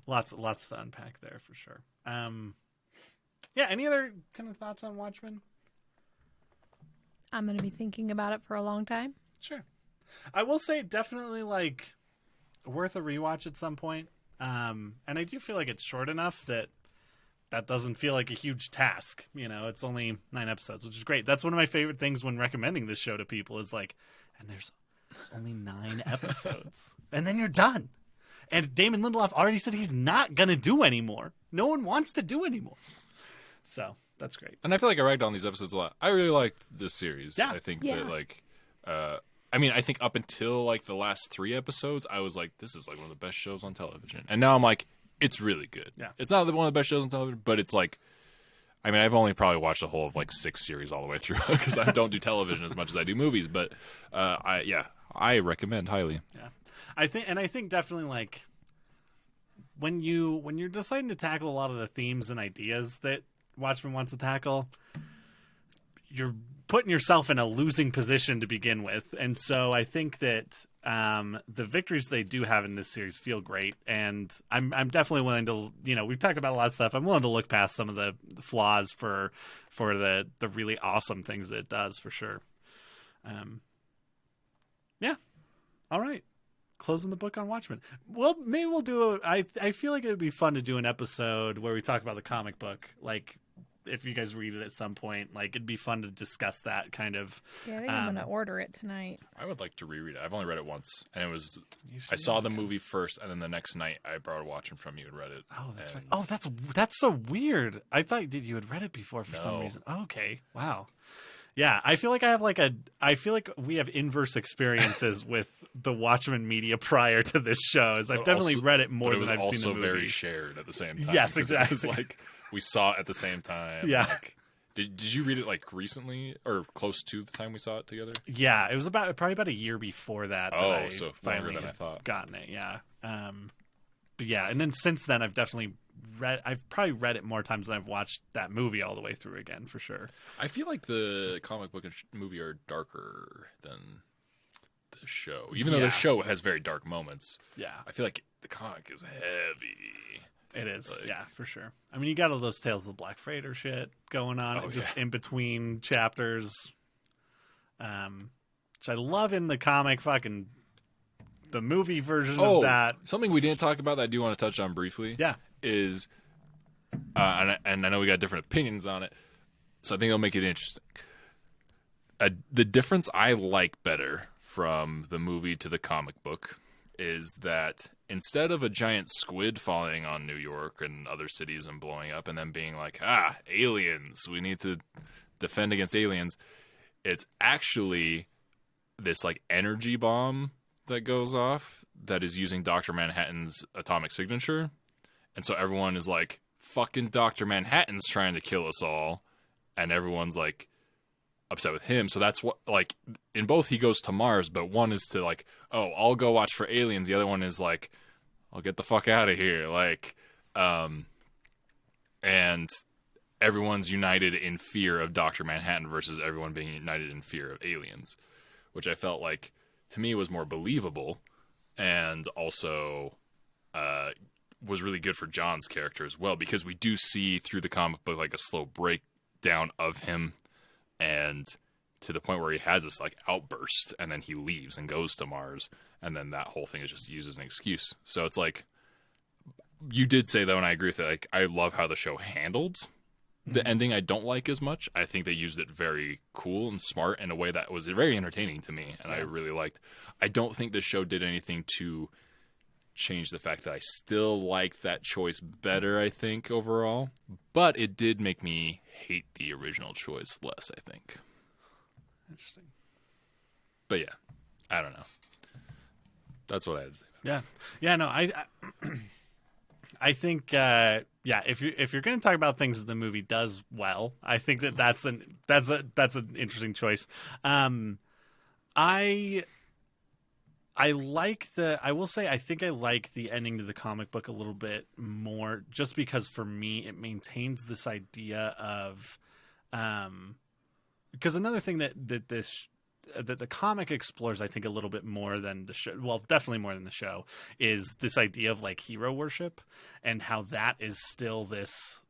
Lots to unpack there for sure. Yeah. Any other kind of thoughts on Watchmen? I'm going to be thinking about it for a long time. Sure. I will say definitely like worth a rewatch at some point. And I do feel like it's short enough that doesn't feel like a huge task. You know, it's only 9 episodes, which is great. That's one of my favorite things when recommending this show to people is like, and there's only 9 episodes, and then you're done. And Damon Lindelof already said he's not going to do anymore. No one wants to do anymore. So that's great. And I feel like I ragged on these episodes a lot. I really liked this series. Yeah. I think Yeah. that like, I mean, I think up until like the last 3 episodes, I was like, this is like one of the best shows on television. And now I'm like, it's really good. Yeah. It's not one of the best shows on television, but it's like, I mean, I've only probably watched a whole of like 6 series all the way through because I don't do television as much as I do movies. But I recommend highly. Yeah. I think definitely like when you're deciding to tackle a lot of the themes and ideas that Watchmen wants to tackle, you're putting yourself in a losing position to begin with. And so I think that the victories they do have in this series feel great. And I'm definitely willing to, we've talked about a lot of stuff. I'm willing to look past some of the flaws for the really awesome things that it does for sure. Yeah. All right. Closing the book on Watchmen. Well, maybe we'll do I feel like it would be fun to do an episode where we talk about the comic book. Like, if you guys read it at some point, like, it'd be fun to discuss that kind of. Yeah, I think I'm going to order it tonight. I would like to reread it. I've only read it once, and it was. You should I saw read the it. movie first, and then the next night I borrowed Watchmen from you and read it. Oh, that's right. And- Oh, that's so weird. I thought you had read it before for some No. reason. Oh, okay. Wow. Yeah, I feel like I feel like we have inverse experiences with the Watchmen media prior to this show. As I've But definitely also- read it more but it was than I've also seen the movie. very shared at the same time. Yes, because It was exactly. like we saw it at the same time. Yeah. Like, did you read it like recently or close to the time we saw it together? Yeah, it was probably about a year before that. Oh, that I so longer finally than I had thought. gotten it. Yeah. But yeah, and then since then I've definitely I've probably read it more times than I've watched that movie all the way through again for sure. I feel like the comic book and movie are darker than the show, even though Yeah. the show has very dark moments. Yeah, I feel like the comic is heavy. it is. Like- Yeah, for sure. I mean, you got all those Tales of the Black Freighter shit going on Oh, just yeah. in between chapters. Which I love in the comic. Fucking the movie version of that. Something we didn't talk about that I do want to touch on briefly. Yeah. Is, and I know we got different opinions on it, so I think it'll make it interesting. The difference I like better from the movie to the comic book is that instead of a giant squid falling on New York and other cities and blowing up and then being like, aliens, we need to defend against aliens, it's actually this like energy bomb that goes off that is using Dr. Manhattan's atomic signature. And so everyone is like, fucking Dr. Manhattan's trying to kill us all. And everyone's like upset with him. So that's what, like, in both he goes to Mars, but one is to like, oh, I'll go watch for aliens. The other one is like, I'll get the fuck out of here. Like, and everyone's united in fear of Dr. Manhattan versus everyone being united in fear of aliens, which I felt like to me was more believable and also was really good for John's character as well, because we do see through the comic book like a slow breakdown of him, and to the point where he has this like outburst and then he leaves and goes to Mars, and then that whole thing is just used as an excuse. So it's like, you did say though, and I agree with it, like I love how the show handled the ending. I don't like as much. I think they used it very cool and smart in a way that was very entertaining to me, and I really liked. I don't think the show did anything to change the fact that I still like that choice better, I think, overall. But it did make me hate the original choice less, I think. Interesting. But yeah, I don't know. That's what I had to say. Yeah. No, I think if you're going to talk about things that the movie does well, I think that's an interesting choice. I I will say I think I like the ending to the comic book a little bit more, just because for me it maintains this idea of, because another thing that the comic explores, I think, a little bit more than the show, well, definitely more than the show, is this idea of like hero worship and how that is still this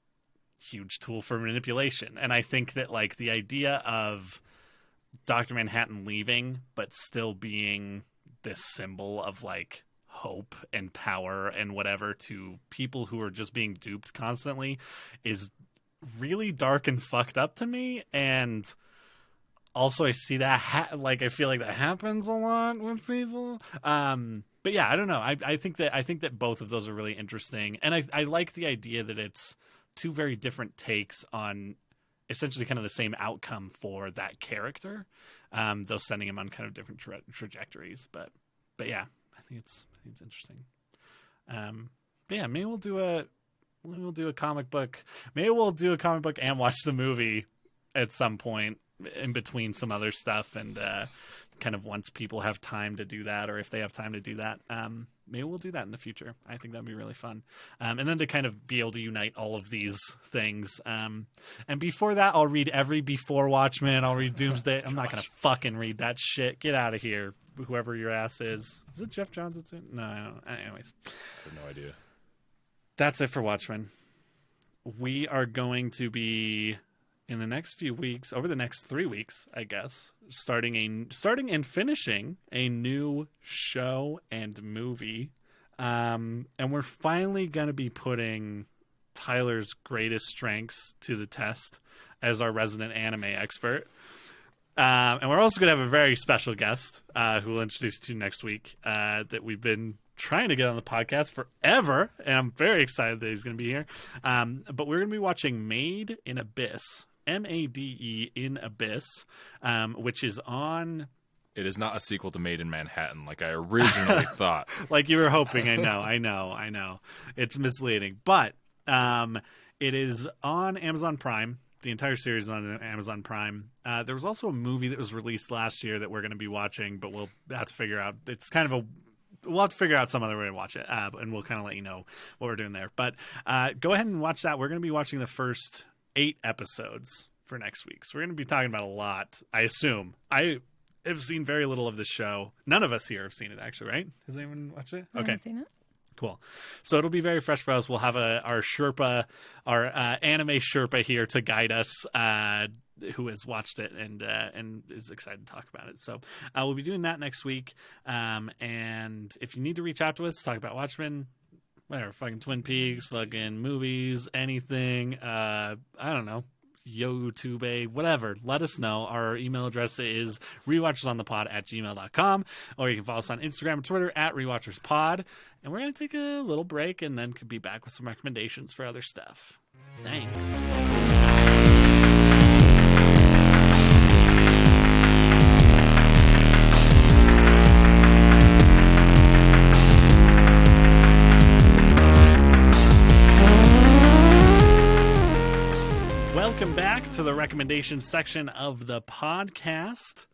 huge tool for manipulation. And I think that like the idea of Dr. Manhattan leaving but still being this symbol of like hope and power and whatever to people who are just being duped constantly is really dark and fucked up to me. And also I see that I feel like that happens a lot with people. But yeah, I don't know. I think that both of those are really interesting, and I like the idea that it's two very different takes on essentially kind of the same outcome for that character, though sending him on kind of different trajectories. But yeah, I think it's interesting. But yeah, maybe we'll do a comic book. Maybe we'll do a comic book and watch the movie at some point in between some other stuff, and kind of once people have time to do that, or if they have time to do that, maybe we'll do that in the future. I think that'd be really fun. And then to kind of be able to unite all of these things. And before that, I'll read every Before Watchmen. I'll read Doomsday. I'm not going to fucking read that shit. Get out of here, whoever your ass is. Is it Jeff Johns? No, I don't know. Anyways. I have no idea. That's it for Watchmen. We are going to be, in the next few weeks, over the next 3 weeks, I guess, starting and finishing a new show and movie. And we're finally going to be putting Tyler's greatest strengths to the test as our resident anime expert. And we're also going to have a very special guest who we'll introduce to you next week that we've been trying to get on the podcast forever, and I'm very excited that he's going to be here. But we're going to be watching Made in Abyss. Made in Abyss, which is on. It is not a sequel to Made in Manhattan, like I originally thought. Like you were hoping. I know. It's misleading, but it is on Amazon Prime. The entire series is on Amazon Prime. There was also a movie that was released last year that we're going to be watching, but we'll have to figure out. It's kind of we'll have to figure out some other way to watch it, and we'll kind of let you know what we're doing there. But go ahead and watch that. We're going to be watching the first 8 episodes for next week. So we're going to be talking about a lot, I assume. I have seen very little of this show. None of us here have seen it, actually, right? Has anyone watched it? I haven't seen it. Cool. So it'll be very fresh for us. We'll have our Sherpa, our anime Sherpa here to guide us, who has watched it and is excited to talk about it. So we'll be doing that next week. And if you need to reach out to us, talk about Watchmen, whatever, fucking Twin Peaks, fucking movies, anything, I don't know, YouTube, whatever, let us know. Our email address is rewatchersonthepod@gmail.com, or you can follow us on Instagram and Twitter @rewatcherspod. And we're going to take a little break and then could be back with some recommendations for other stuff. Thanks. Welcome back to the recommendations section of the podcast,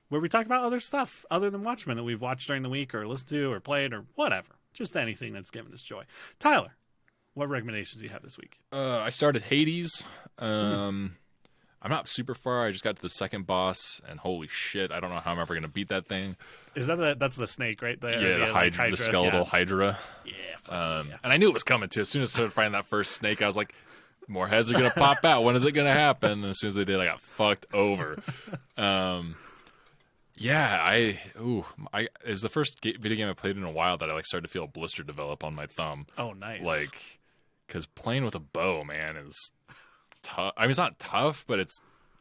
where we talk about other stuff other than Watchmen that we've watched during the week or listened to or played or whatever. Just anything that's given us joy. Tyler, what recommendations do you have this week? I started Hades. I'm not super far. I just got to the second boss, and holy shit, I don't know how I'm ever going to beat that thing. Is that that's the snake, right? The skeletal Hydra. Yeah. And I knew it was coming too. As soon as I started fighting that first snake, I was like, more heads are going to pop out. When is it going to happen? And as soon as they did, I got fucked over. It's the first video game I played in a while that I started to feel a blister develop on my thumb. Oh, nice. Because playing with a bow, man, is tough. I mean, it's not tough, but it's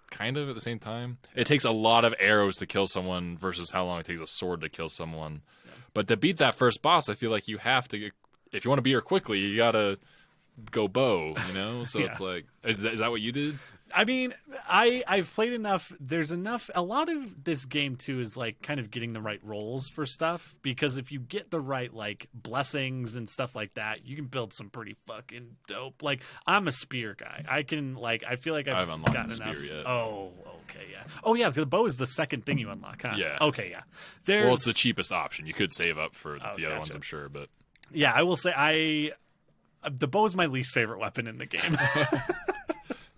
kind of at the same time. It takes a lot of arrows to kill someone versus how long it takes a sword to kill someone. Yeah. But to beat that first boss, I feel like you have to, if you want to beat her quickly, you got to go bow, you know? So It's like, is that what you did? I mean, I've played enough. There's enough. A lot of this game too is like kind of getting the right rolls for stuff, because if you get the right like blessings and stuff like that, you can build some pretty fucking dope. Like I'm a spear guy. I can like I feel like I haven't unlocked gotten the spear enough. yet. Oh, okay, yeah. Oh yeah, the bow is the second thing you unlock, huh? Yeah. Okay, yeah. There's Well, it's the cheapest option. You could save up for the other ones, gotcha. I'm sure, but yeah. I will say the bow is my least favorite weapon in the game.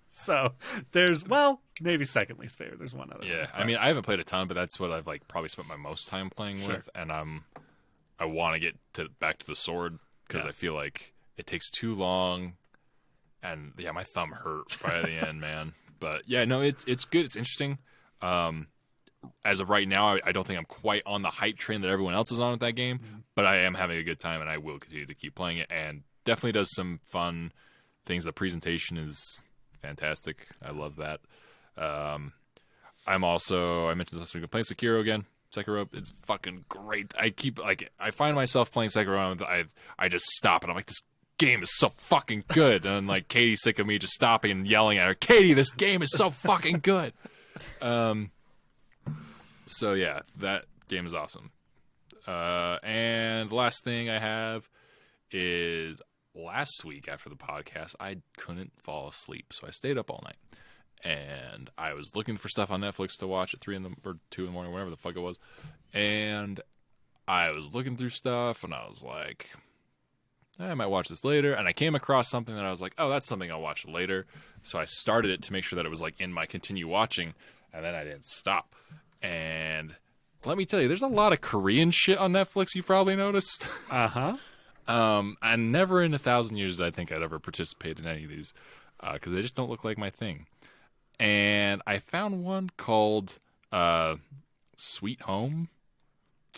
So there's maybe second least favorite. There's one other. yeah. one. I mean, I haven't played a ton, but that's what I've like probably spent my most time playing Sure. with, and I want to get back to the sword because Yeah. I feel like it takes too long, and yeah, my thumb hurt by the end, man. But yeah, no, it's good. It's interesting. As of right now, I don't think I'm quite on the hype train that everyone else is on with that game, but I am having a good time, and I will continue to keep playing it, and definitely does some fun things. The presentation is fantastic. I love that. I mentioned this week, I'm playing Sekiro. It's fucking great. I find myself playing Sekiro, and I just stop, and I'm like, this game is so fucking good. And like Katie's sick of me just stopping and yelling at her, Katie, this game is so fucking good. So yeah, that game is awesome. And the last thing I have is last week after the podcast, I couldn't fall asleep, so I stayed up all night. And I was looking for stuff on Netflix to watch at 2 in the morning, whatever the fuck it was. And I was looking through stuff, and I was like, I might watch this later. And I came across something that I was like, oh, that's something I'll watch later. So I started it to make sure that it was like in my continue watching, and then I didn't stop. And let me tell you, there's a lot of Korean shit on Netflix, you've probably noticed. Uh-huh. And never in 1,000 years did I think I'd ever participate in any of these, because they just don't look like my thing. And I found one called Sweet Home,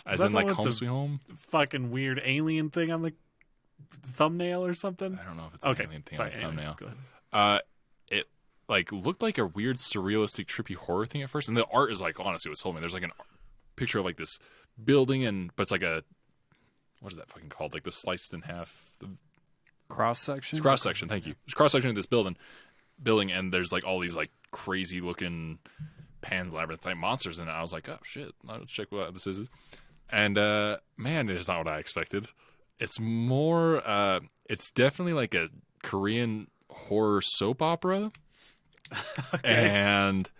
as that in the like one with Home the- Sweet Home. Fucking weird alien thing on the thumbnail or something. I don't know if it's Okay. an alien thing Sorry, on the anyways, thumbnail. go ahead. It like looked like a weird surrealistic trippy horror thing at first, and the art is like honestly what sold me. There's like a picture of like this building, but it's like a, what is that fucking called, like the sliced in half Cross section. cross section. Thank you. There's cross section of this building, and there's like all these like crazy looking Pan's Labyrinth type monsters in it. I was like, oh shit, let's check what this is. And man, it is not what I expected. It's more it's definitely like a Korean horror soap opera. And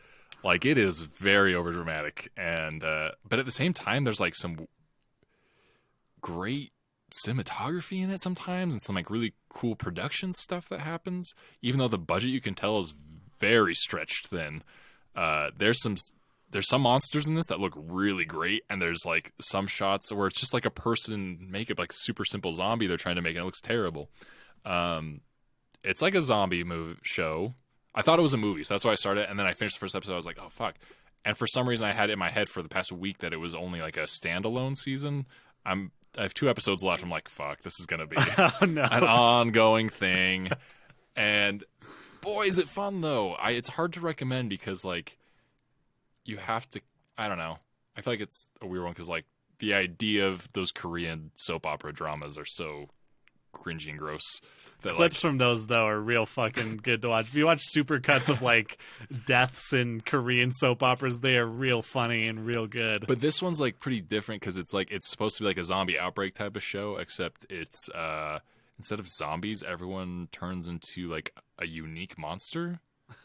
like it is very overdramatic, and but at the same time there's like some great cinematography in it sometimes, and some like really cool production stuff that happens, even though the budget you can tell is very stretched thin. There's some monsters in this that look really great, and there's like some shots where it's just like a person makeup, like super simple zombie they're trying to make, and it looks terrible. It's like a zombie show. I thought it was a movie, so that's why I started, and then I finished the first episode. I was like, oh fuck. And for some reason I had it in my head for the past week that it was only like a standalone season. I have 2 episodes left. I'm like, fuck, this is gonna be Oh no. an ongoing thing. And boy, is it fun though. It's hard to recommend because like you have to, I don't know. I feel like it's a weird one because like the idea of those Korean soap opera dramas are so cringy and gross. That, Clips from those though are real fucking good to watch. If you watch super cuts of like deaths in Korean soap operas, they are real funny and real good. But this one's like pretty different because it's like it's supposed to be like a zombie outbreak type of show, except it's instead of zombies, everyone turns into like a unique monster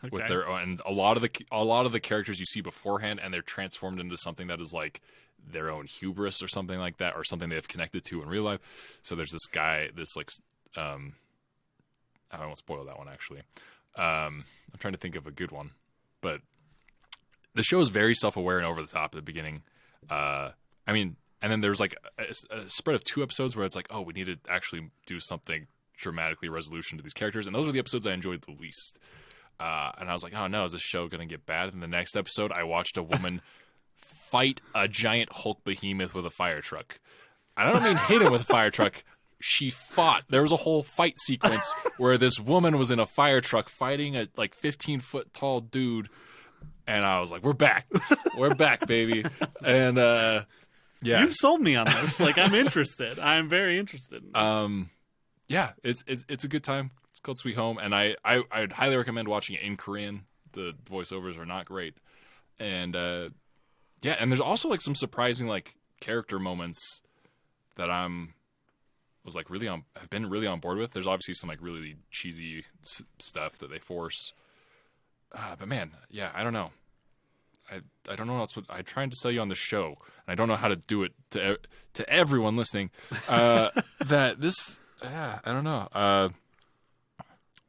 with their own. And a lot of the characters you see beforehand, and they're transformed into something that is like their own hubris or something like that, or something they've connected to in real life. So there's this guy, this like I don't want to spoil that one actually. I'm trying to think of a good one, but the show is very self-aware and over the top at the beginning. I mean, and then there's like a spread of 2 episodes where it's like, oh, we need to actually do something dramatically resolution to these characters, and those are the episodes I enjoyed the least. And I was like, oh no, is this show going to get bad? And the next episode, I watched a woman fight a giant Hulk behemoth with a fire truck. And I don't mean hit him with a fire truck. She fought. There was a whole fight sequence where this woman was in a fire truck fighting a like 15-foot tall dude, and I was like, "We're back, we're back, baby!" And yeah, You've sold me on this. Like I'm interested. I'm very interested. Yeah, it's a good time. It's called Sweet Home, and I'd highly recommend watching it in Korean the voiceovers are not great. And yeah, and there's also like some surprising like character moments that I've been really on board with. There's obviously some like really cheesy stuff that they force. But man, yeah, I don't know. I don't know what else I'm trying to sell you on the show, and I don't know how to do it to everyone listening. That this, I don't know.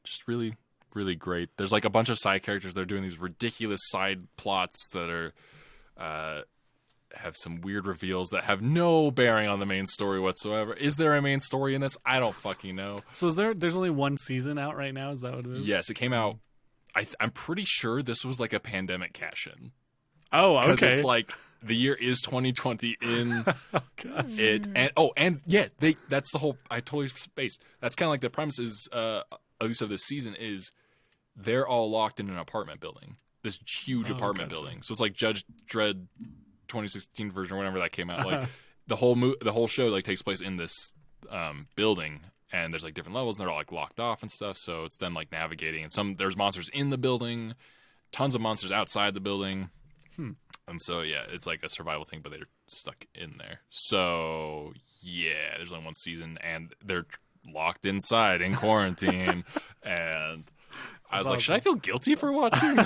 Just really, really great. There's like a bunch of side characters that are doing these ridiculous side plots that are have some weird reveals that have no bearing on the main story whatsoever. Is there a main story in this? I don't fucking know. So there's only one season out right now? Is that what it is? Yes, it came out. I'm pretty sure this was like a pandemic cash-in. Oh, okay. Because it's like the year is 2020 in Gosh. it, and yeah, that's the whole. I totally spaced. That's kind of like the premise is, at least of this season, is they're all locked in an apartment building, this huge apartment building. So it's like Judge Dredd 2016 version or whatever that came out. Like the whole show like takes place in this building. And there's like different levels, and they're all like locked off and stuff. So it's them like navigating, and there's monsters in the building, tons of monsters outside the building. And so yeah, it's like a survival thing, but they're stuck in there. So yeah, there's only one season, and they're locked inside in quarantine. And I was like, should I feel guilty for watching?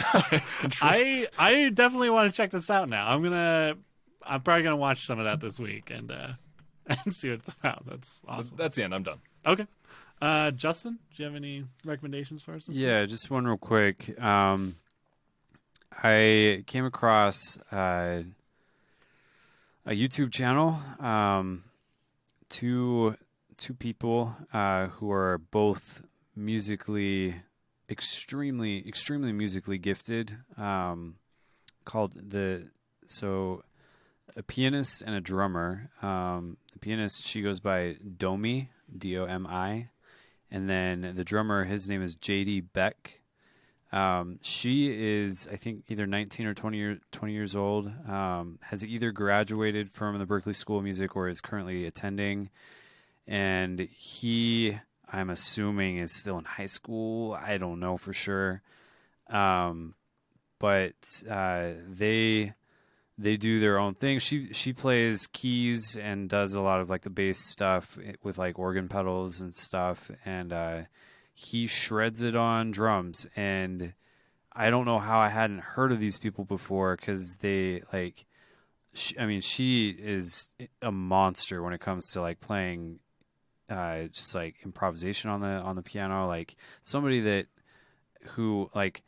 I definitely want to check this out now. I'm probably gonna watch some of that this week and see what it's about. That's awesome. That's the end. I'm done. Okay. Justin, do you have any recommendations for us? Yeah, just one real quick. I came across a YouTube channel. Two people who are both musically extremely musically gifted. Called a pianist and a drummer. The pianist, she goes by Domi, Domi, and then the drummer, his name is JD Beck. She is, I think, either 19 or 20 years old. Has either graduated from the Berklee School of Music or is currently attending. And he, I'm assuming, is still in high school. I don't know for sure. But they do their own thing. She plays keys and does a lot of like the bass stuff with like organ pedals and stuff. And he shreds it on drums. And I don't know how I hadn't heard of these people before, because they like, she is a monster when it comes to like playing just like improvisation on the piano. Like somebody who like,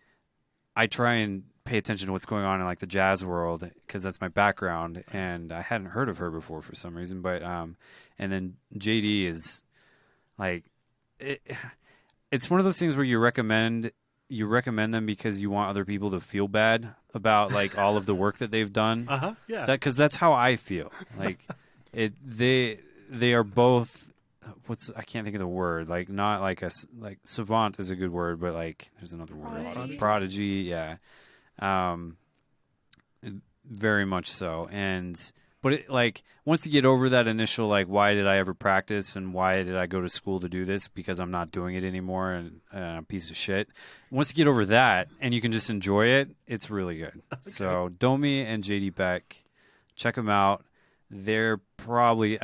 I try and pay attention to what's going on in like the jazz world, because that's my background, and I hadn't heard of her before for some reason. But and then JD is like, it's one of those things where you recommend them because you want other people to feel bad about like all of the work that they've done. Yeah. Because that's how I feel. Like they are both. I can't think of the word. Like not like like savant is a good word, but like there's another word. Prodigy. Yeah. Very much so. But it, like, once you get over that initial, like, why did I ever practice and why did I go to school to do this? Because I'm not doing it anymore and I'm a piece of shit. Once you get over that and you can just enjoy it, it's really good. Okay. So Domi and JD Beck, check them out. They're probably,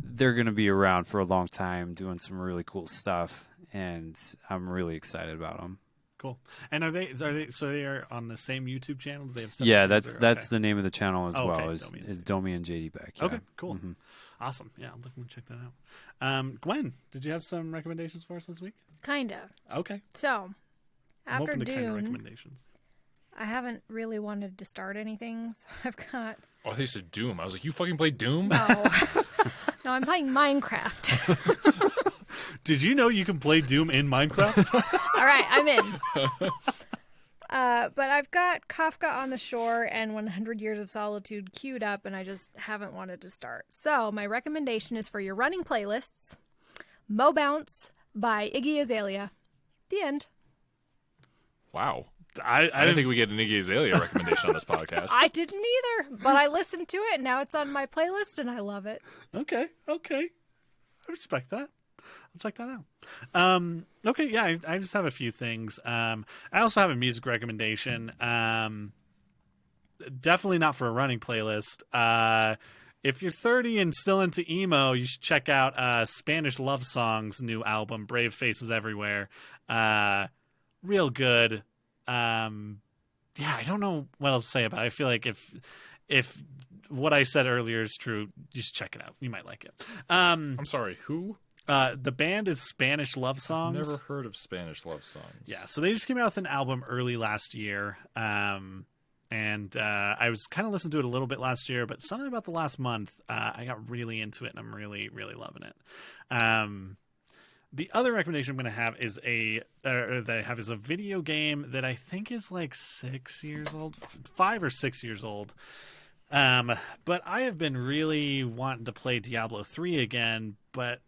they're going to be around for a long time doing some really cool stuff, and I'm really excited about them. Cool. And are they so they are on the same YouTube channel? Do they have yeah, that's the name of the channel as well. Okay. Is Domi and JD Beck. Yeah. Okay, cool. Mm-hmm. Awesome. Yeah, I'll definitely check that out. Gwen, did you have some recommendations for us this week? Kinda. Okay. So, after I'm open to Dune, kind of recommendations. I haven't really wanted to start anything, so I've got... Oh, they said Doom. I was like, you fucking play Doom? No. No, I'm playing Minecraft. Did you know you can play Doom in Minecraft? All right, I'm in. But I've got Kafka on the Shore and 100 Years of Solitude queued up, and I just haven't wanted to start. So my recommendation is for your running playlists, Mo Bounce by Iggy Azalea. The end. Wow. I didn't think we get an Iggy Azalea recommendation on this podcast. I didn't either, but I listened to it, and now it's on my playlist, and I love it. Okay. I respect that. I'll check that out. Okay, yeah, I just have a few things. I also have a music recommendation. Definitely not for a running playlist. If you're 30 and still into emo, you should check out Spanish Love Song's new album, Brave Faces Everywhere. Real good. Yeah, I don't know what else to say about it. I feel like if what I said earlier is true, you should check it out. You might like it. I'm sorry, who? The band is Spanish Love Songs. Never heard of Spanish Love Songs. Yeah, so they just came out with an album early last year. And I was kind of listening to it a little bit last year, but something about the last month, I got really into it, and I'm really, really loving it. The other recommendation I'm going to have is a video game that I think is like 6 years old, 5 or 6 years old. But I have been really wanting to play Diablo 3 again, but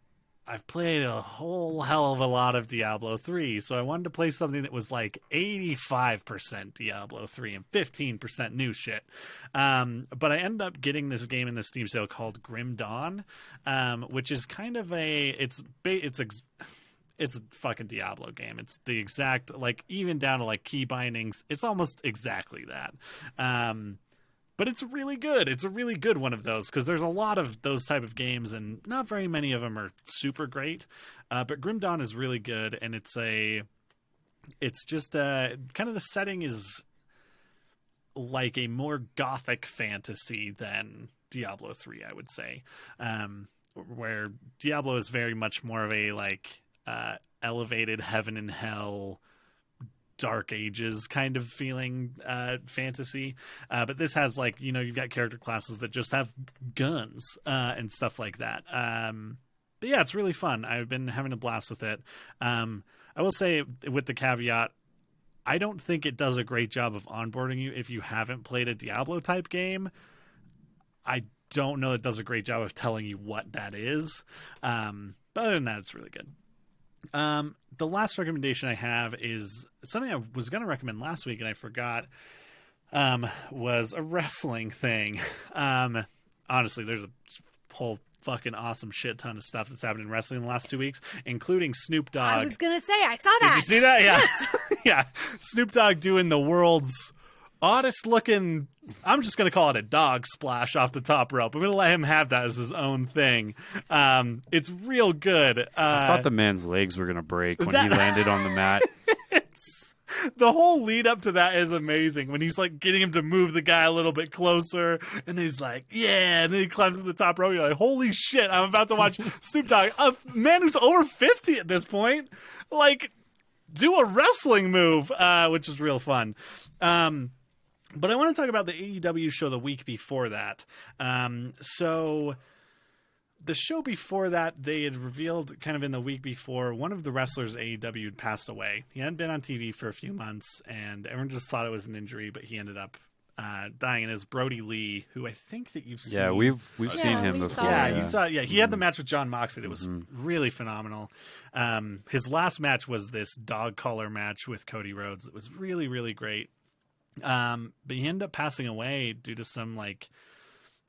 I've played a whole hell of a lot of Diablo 3, so I wanted to play something that was like 85% Diablo 3 and 15% new shit. But I ended up getting this game in the Steam sale called Grim Dawn, which is kind of it's a fucking Diablo game. It's the exact, like, even down to like key bindings, it's almost exactly that. But it's really good. It's a really good one of those, because there's a lot of those type of games, and not very many of them are super great. But Grim Dawn is really good, and it's just kind of the setting is like a more gothic fantasy than Diablo 3, I would say, where Diablo is very much more of a like elevated heaven and hell, Dark Ages kind of feeling fantasy, but this has, like, you've got character classes that just have guns and stuff like that. But yeah, it's really fun. I've been having a blast with it. I will say, with the caveat, I don't think it does a great job of onboarding you if you haven't played a Diablo type game. I don't know it does a great job of telling you what that is, but other than that, it's really good. The last recommendation I have is something I was going to recommend last week and I forgot, was a wrestling thing. Honestly, there's a whole fucking awesome shit ton of stuff that's happened in wrestling in the last 2 weeks, including Snoop Dogg. I was going to say, I saw that. Did you see that? Yeah. Yeah. Snoop Dogg doing the world's oddest looking, I'm just going to call it a dog splash off the top rope. I'm going to let him have that as his own thing. It's real good. I thought the man's legs were going to break when he landed on the mat. The whole lead up to that is amazing. When he's like getting him to move the guy a little bit closer, and then he's like, yeah, and then he climbs to the top rope. You're like, holy shit, I'm about to watch Snoop Dogg, a man who's over 50 at this point, like, do a wrestling move, which is real fun. But I want to talk about the AEW show the week before that. So the show before that, they had revealed kind of in the week before, one of the wrestlers AEW had passed away. He hadn't been on TV for a few months, and everyone just thought it was an injury, but he ended up dying. And it was Brody Lee, who I think that you've seen. Yeah, we've seen him we before. saw Yeah, him. you saw. Yeah, he had the match with John Moxley that was really phenomenal. His last match was this dog collar match with Cody Rhodes. It was really, really great. But he ended up passing away due to some like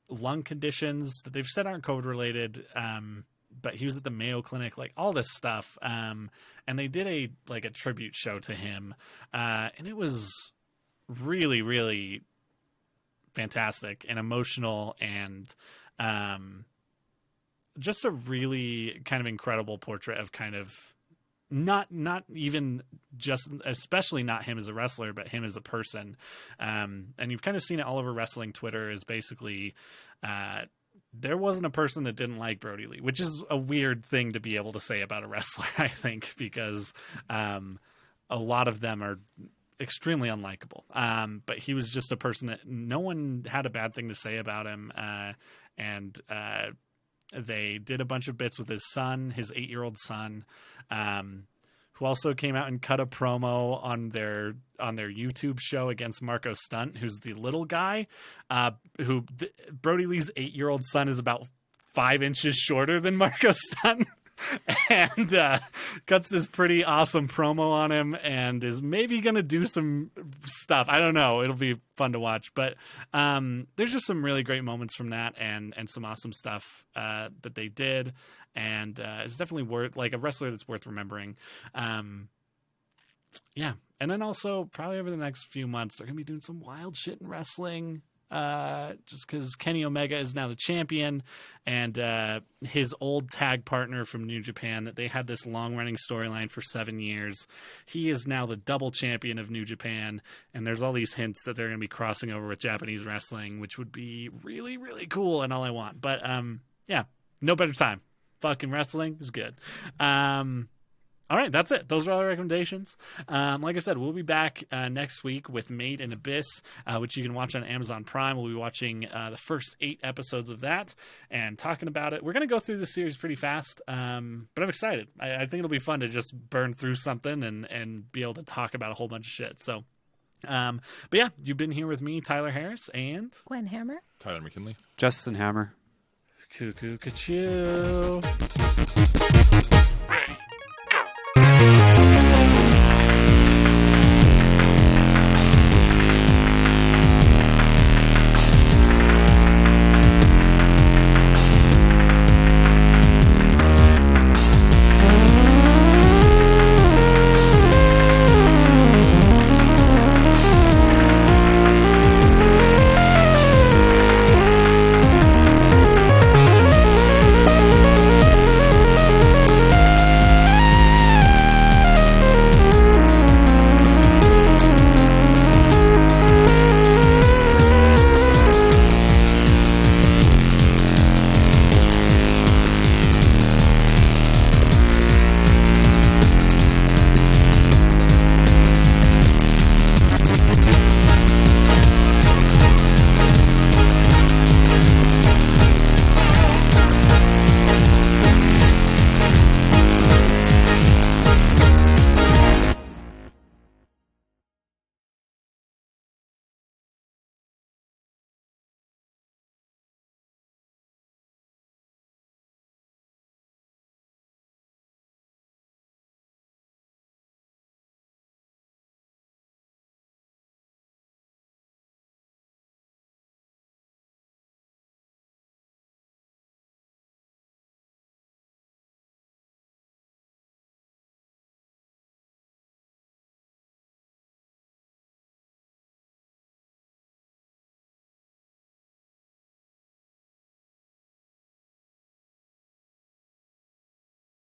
lung conditions that they've said aren't COVID related. But he was at the Mayo Clinic, like all this stuff. And they did a tribute show to him. And it was really, really fantastic and emotional, and just a really kind of incredible portrait of kind of not even just, especially not him as a wrestler, but him as a person. And you've kind of seen it all over wrestling Twitter, is basically there wasn't a person that didn't like Brody Lee, which is a weird thing to be able to say about a wrestler, I think, because a lot of them are extremely unlikable. But he was just a person that no one had a bad thing to say about him. And they did a bunch of bits with his son, his 8-year-old son, who also came out and cut a promo on their YouTube show against Marco Stunt, who's the little guy, Brody Lee's 8-year-old son is about 5 inches shorter than Marco Stunt. and cuts this pretty awesome promo on him and is maybe going to do some stuff. I don't know. It'll be fun to watch. But there's just some really great moments from that and some awesome stuff that they did. And it's definitely worth, like, a wrestler that's worth remembering. Yeah. And then also probably over the next few months, they're going to be doing some wild shit in wrestling. Just because Kenny Omega is now the champion, and his old tag partner from New Japan, that they had this long-running storyline for 7 years. He is now the double champion of New Japan, and there's all these hints that they're going to be crossing over with Japanese wrestling, which would be really, really cool and all I want. But yeah, no better time. Fucking wrestling is good. All right, that's it. Those are all the recommendations. Like I said, we'll be back next week with Made in Abyss, which you can watch on Amazon Prime. We'll be watching the first 8 episodes of that and talking about it. We're going to go through this series pretty fast, but I'm excited. I think it'll be fun to just burn through something and be able to talk about a whole bunch of shit. So, but yeah, you've been here with me, Tyler Harris, and Gwen Hammer. Tyler McKinley. Justin Hammer. Cuckoo Cachoo.